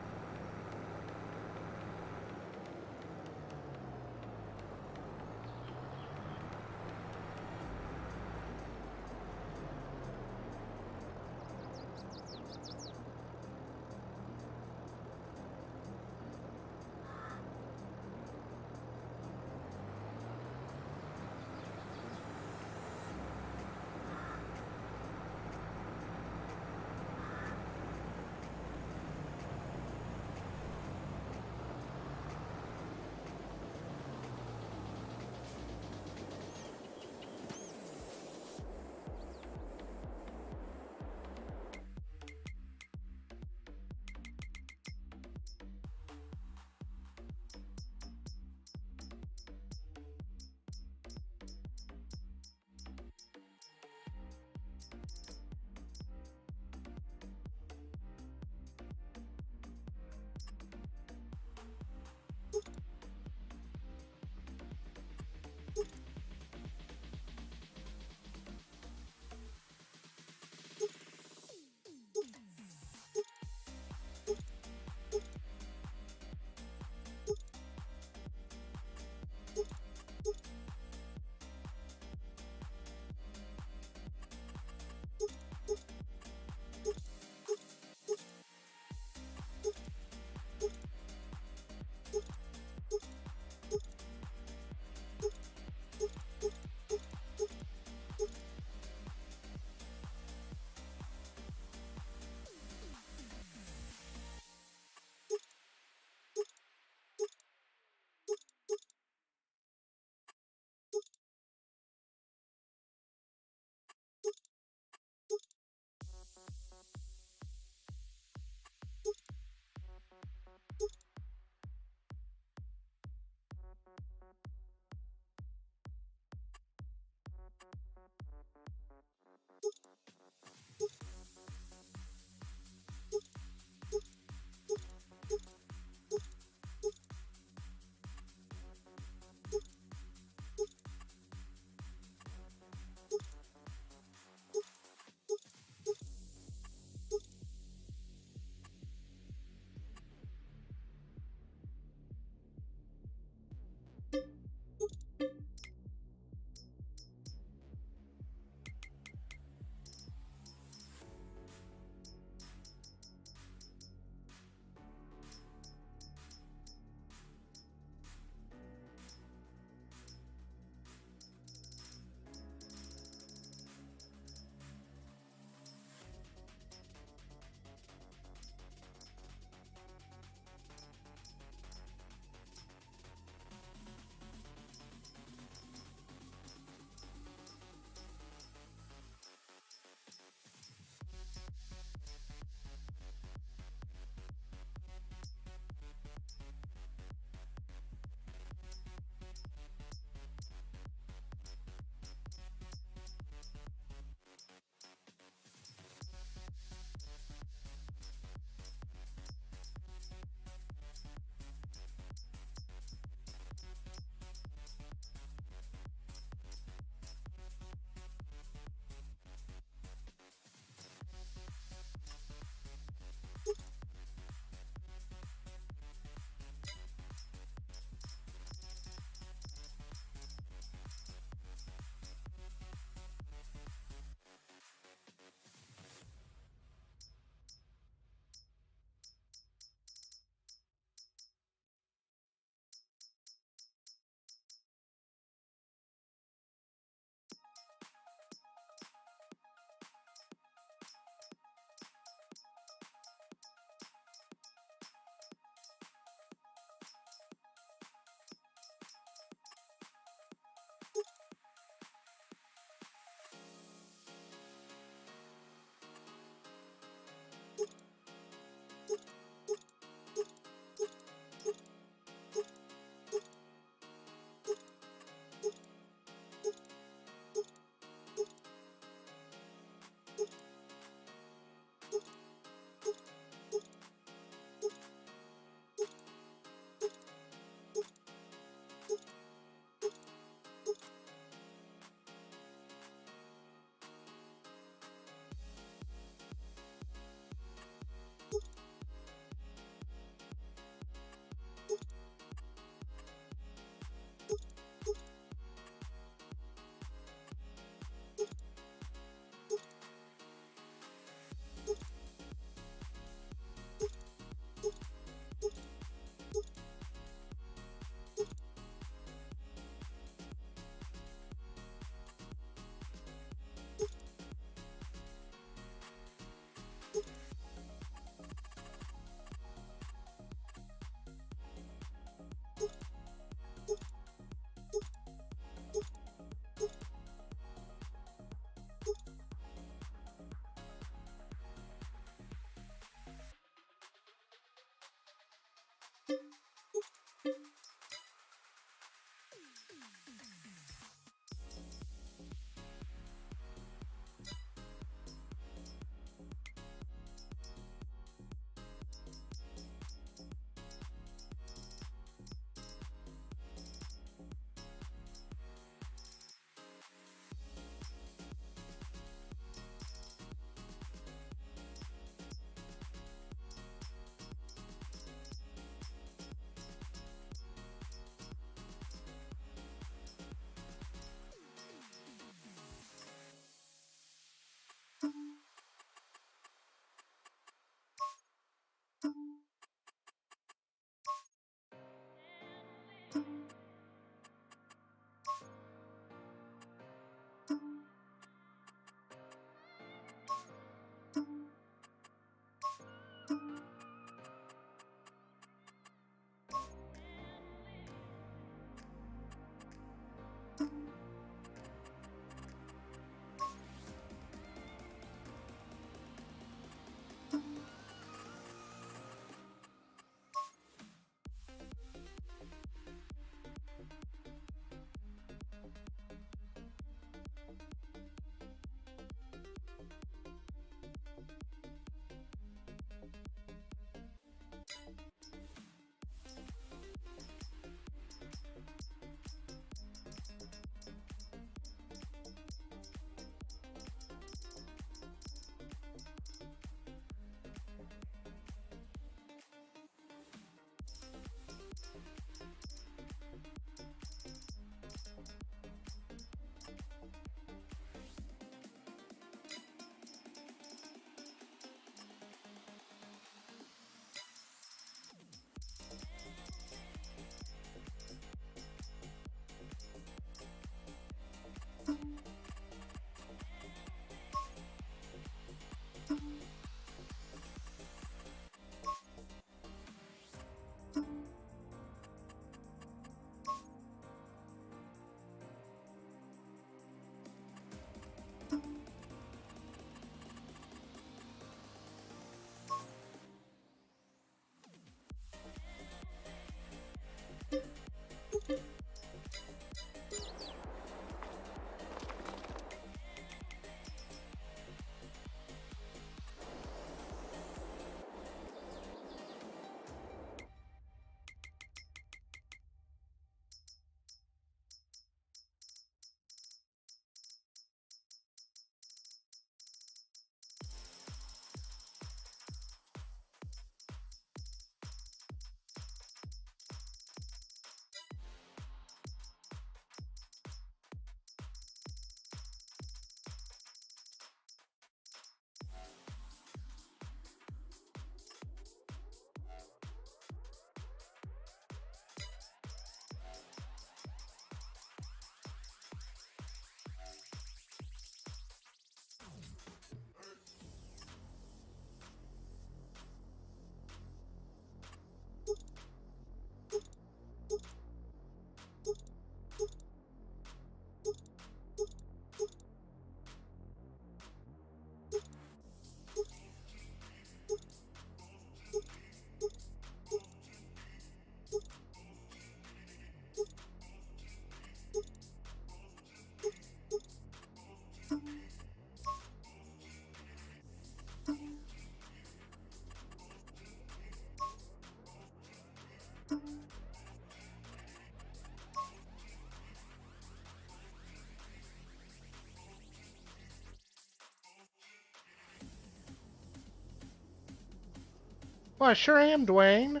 Well, I sure am, Dwayne.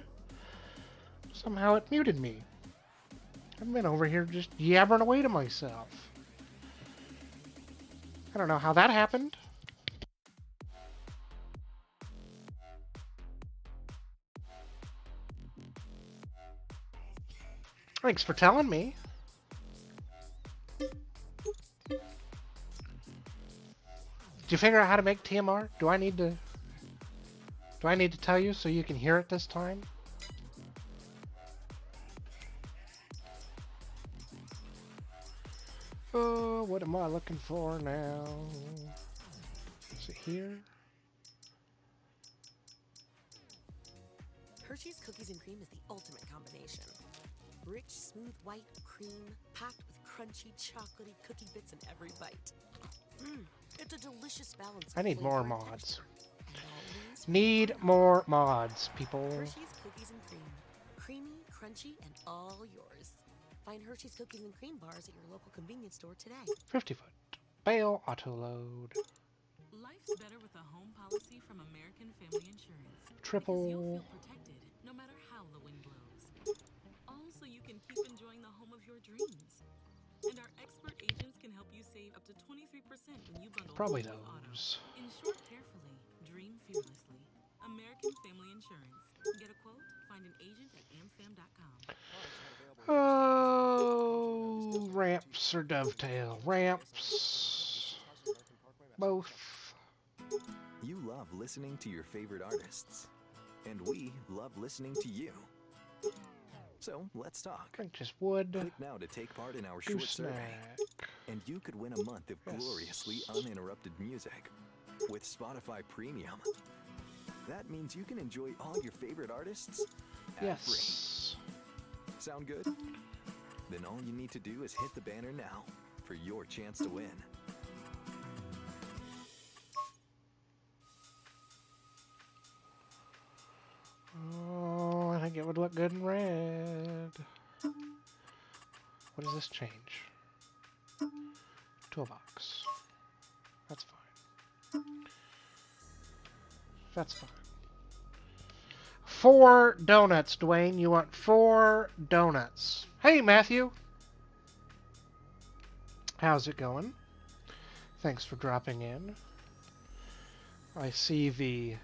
Somehow it muted me. I've been over here just yabbering away to myself. I don't know how that happened. Thanks for telling me. Did you figure out how to make TMR? Do I need to tell you so you can hear it this time? Oh, what am I looking for now? Is it here?
Hershey's Cookies and Cream is the ultimate combination. Rich, smooth white cream packed with crunchy, chocolatey cookie bits in every bite. It's a delicious balance.
I need
of
more
flavor and
mods.
texture. And always
Need more mods, people.
Hershey's Cookies and Cream. Creamy, crunchy, and all yours. Find Hershey's Cookies and Cream bars at your local convenience store today.
50-foot. Bail auto-load.
Life's better with a home policy from American Family Insurance.
Triple.
Because you'll feel protected no matter how the wind blows. Also, you can keep enjoying the home of your dreams. And our expert agents can help you save up to 23% when you bundle
Probably
home with auto.
those.
Insure carefully, dream fearlessly. American Family Insurance. Get a quote? Find an agent at amfam.com.
Oh, ramps or dovetail? Ramps. Both.
You love listening to your favorite artists, and we love listening to you. So let's talk.
Drink just wood.
Click now to take part in our short survey,
Gooseneck.
and you could win a month of gloriously uninterrupted music with Spotify Premium. That means you can enjoy all your favorite artists ad-free.
Yes.
Sound good? Then all you need to do is hit the banner now for your chance to win.
Oh, I think it would look good in red. What does this change? Toolbox. That's fine. That's fine. 4 donuts, Dwayne. You want 4 donuts. Hey, Matthew. How's it going? Thanks for dropping in. I see the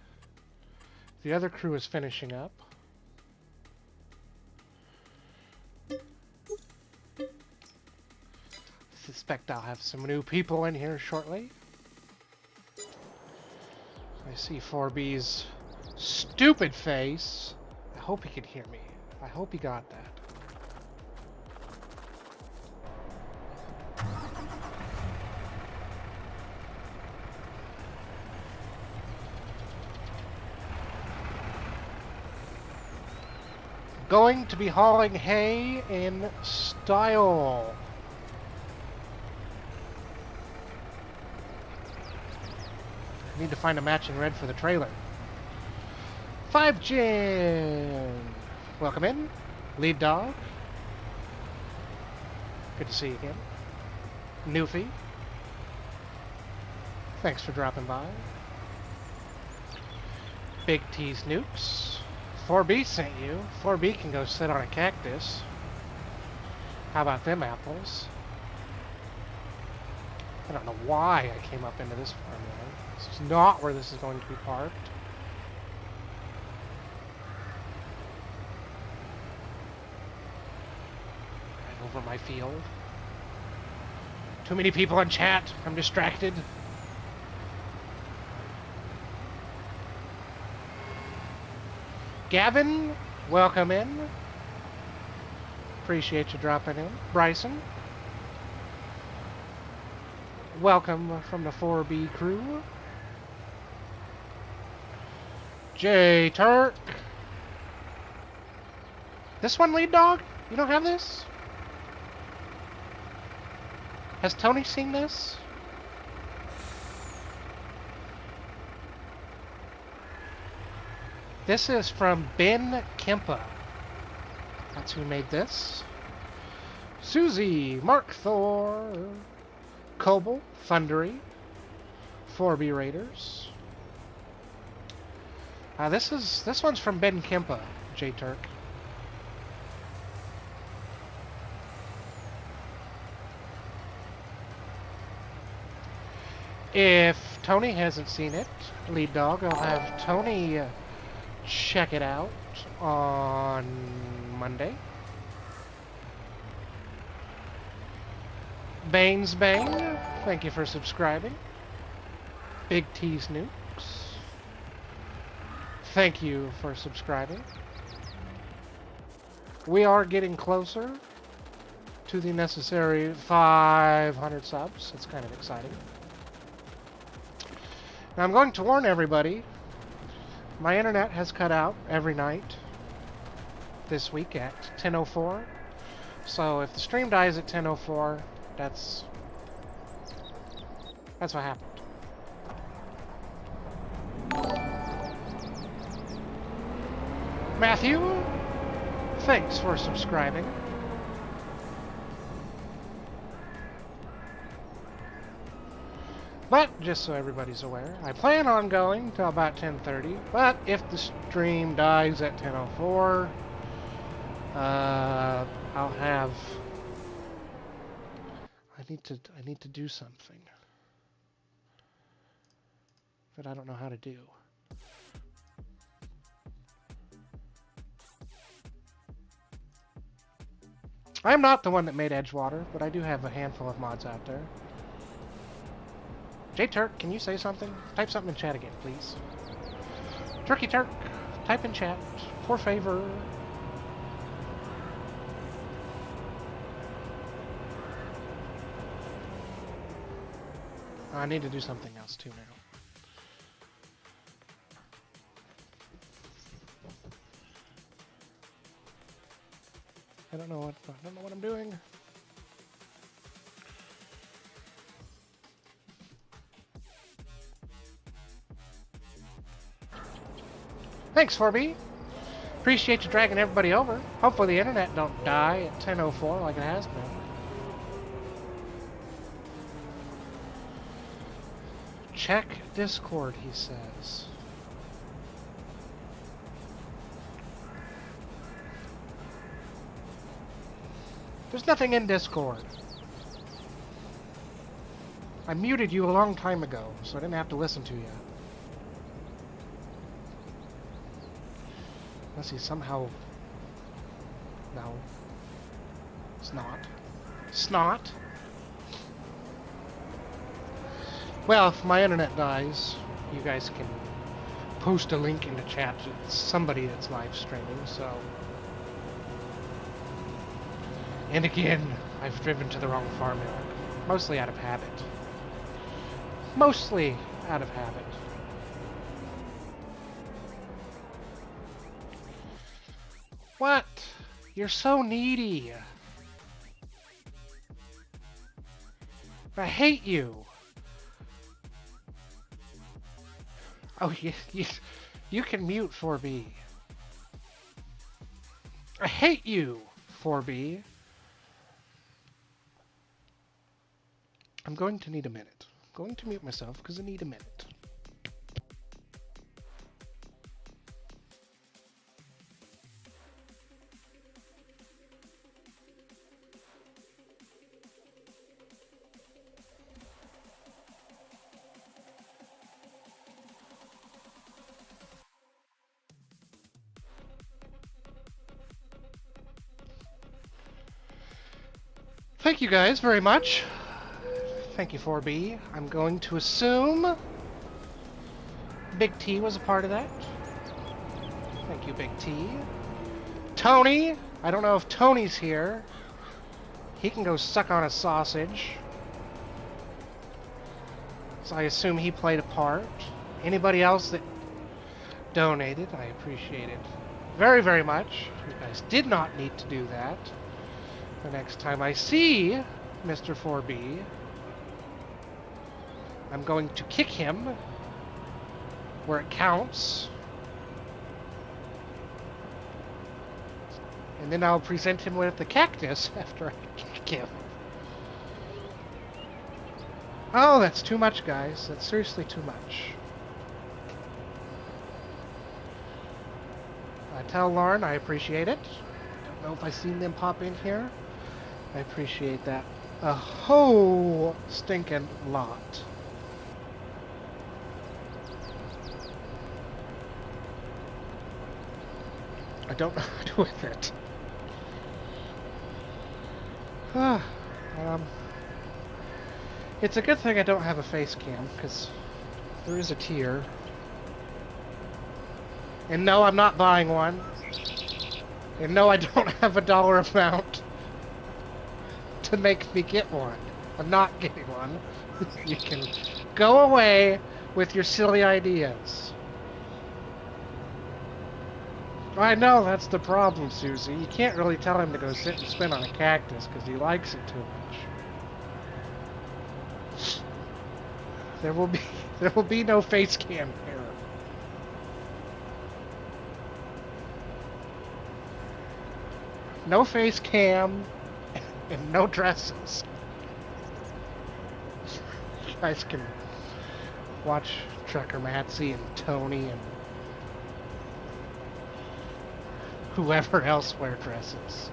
other crew is finishing up. Suspect I'll have some new people in here shortly. I see 4B's stupid face. I hope he can hear me. I hope he got that. Going to be hauling hay in style. I need to find a matching red for the trailer. 5 Gin! Welcome in. Lead dog. Good to see you again. Newfie. Thanks for dropping by. Big T's Nukes. 4B sent you. 4B can go sit on a cactus. How about them apples? I don't know why I came up into this farmland. This is not where this is going to be parked. Right over my field. Too many people in chat. I'm distracted. Gavin, welcome in. Appreciate you dropping in. Bryson, welcome from the 4B crew. J Turk. This one, lead dog? You don't have this? Has Tony seen this? This is from Ben Kempa. That's who made this. Susie, Mark Thor, Coble, Thundery, 4B Raiders. This one's from Ben Kempa, J Turk. If Tony hasn't seen it, Lead Dog, I'll have Tony check it out on Monday. Baines Bang, thank you for subscribing. Big T's Nukes, thank you for subscribing. We are getting closer to the necessary 500 subs. It's kind of exciting. Now I'm going to warn everybody, my internet has cut out every night this week at 10:04. So if the stream dies at 10:04, that's what happened. Matthew, thanks for subscribing. But, just so everybody's aware, I plan on going till about 10:30, but if the stream dies at 10:04, I'll have... I need to do something that I don't know how to do. I'm not the one that made Edgewater, but I do have a handful of mods out there. J-Turk, can you say something? Type something in chat again, please. Turkey Turk, type in chat, por favor. I need to do something else too now. I don't know what I'm doing. Thanks, 4B. Appreciate you dragging everybody over. Hopefully the internet don't die at 10:04 like it has been. Check Discord, he says. There's nothing in Discord. I muted you a long time ago, so I didn't have to listen to you. Unless he somehow... No. Snot. Snot? Well, if my internet dies, you guys can post a link in the chat to somebody that's live streaming, so... And again, I've driven to the wrong farmyard. Mostly out of habit. Mostly out of habit. What? You're so needy. I hate you. Oh, you can mute 4B. I hate you, 4B. I'm going to need a minute. I'm going to mute myself because I need a minute. Thank you guys very much. Thank you, 4B. I'm going to assume Big T was a part of that. Thank you, Big T. Tony! I don't know if Tony's here. He can go suck on a sausage. So I assume he played a part. Anybody else that donated, I appreciate it very, very much. You guys did not need to do that. The next time I see Mr. 4B, I'm going to kick him where it counts. And then I'll present him with the cactus after I kick him. Oh, that's too much, guys. That's seriously too much. Tell Lauren I appreciate it. Don't know if I've seen them pop in here. I appreciate that a whole stinking lot. I don't know what to do with it. It's a good thing I don't have a face cam, because there is a tier. And no, I'm not buying one. And no, I don't have a dollar amount to make me get one. I'm not getting one. You can go away with your silly ideas. I know, that's the problem, Susie. You can't really tell him to go sit and spin on a cactus because he likes it too much. There will be no face cam here. No face cam and no dresses. You guys can watch Trucker Matsy and Tony and whoever else wear dresses.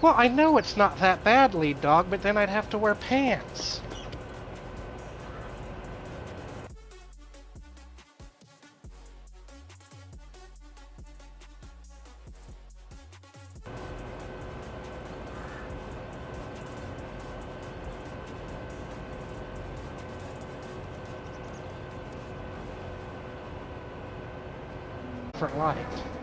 Well, I know it's not that bad, Lead Dog, but then I'd have to wear pants. Different light.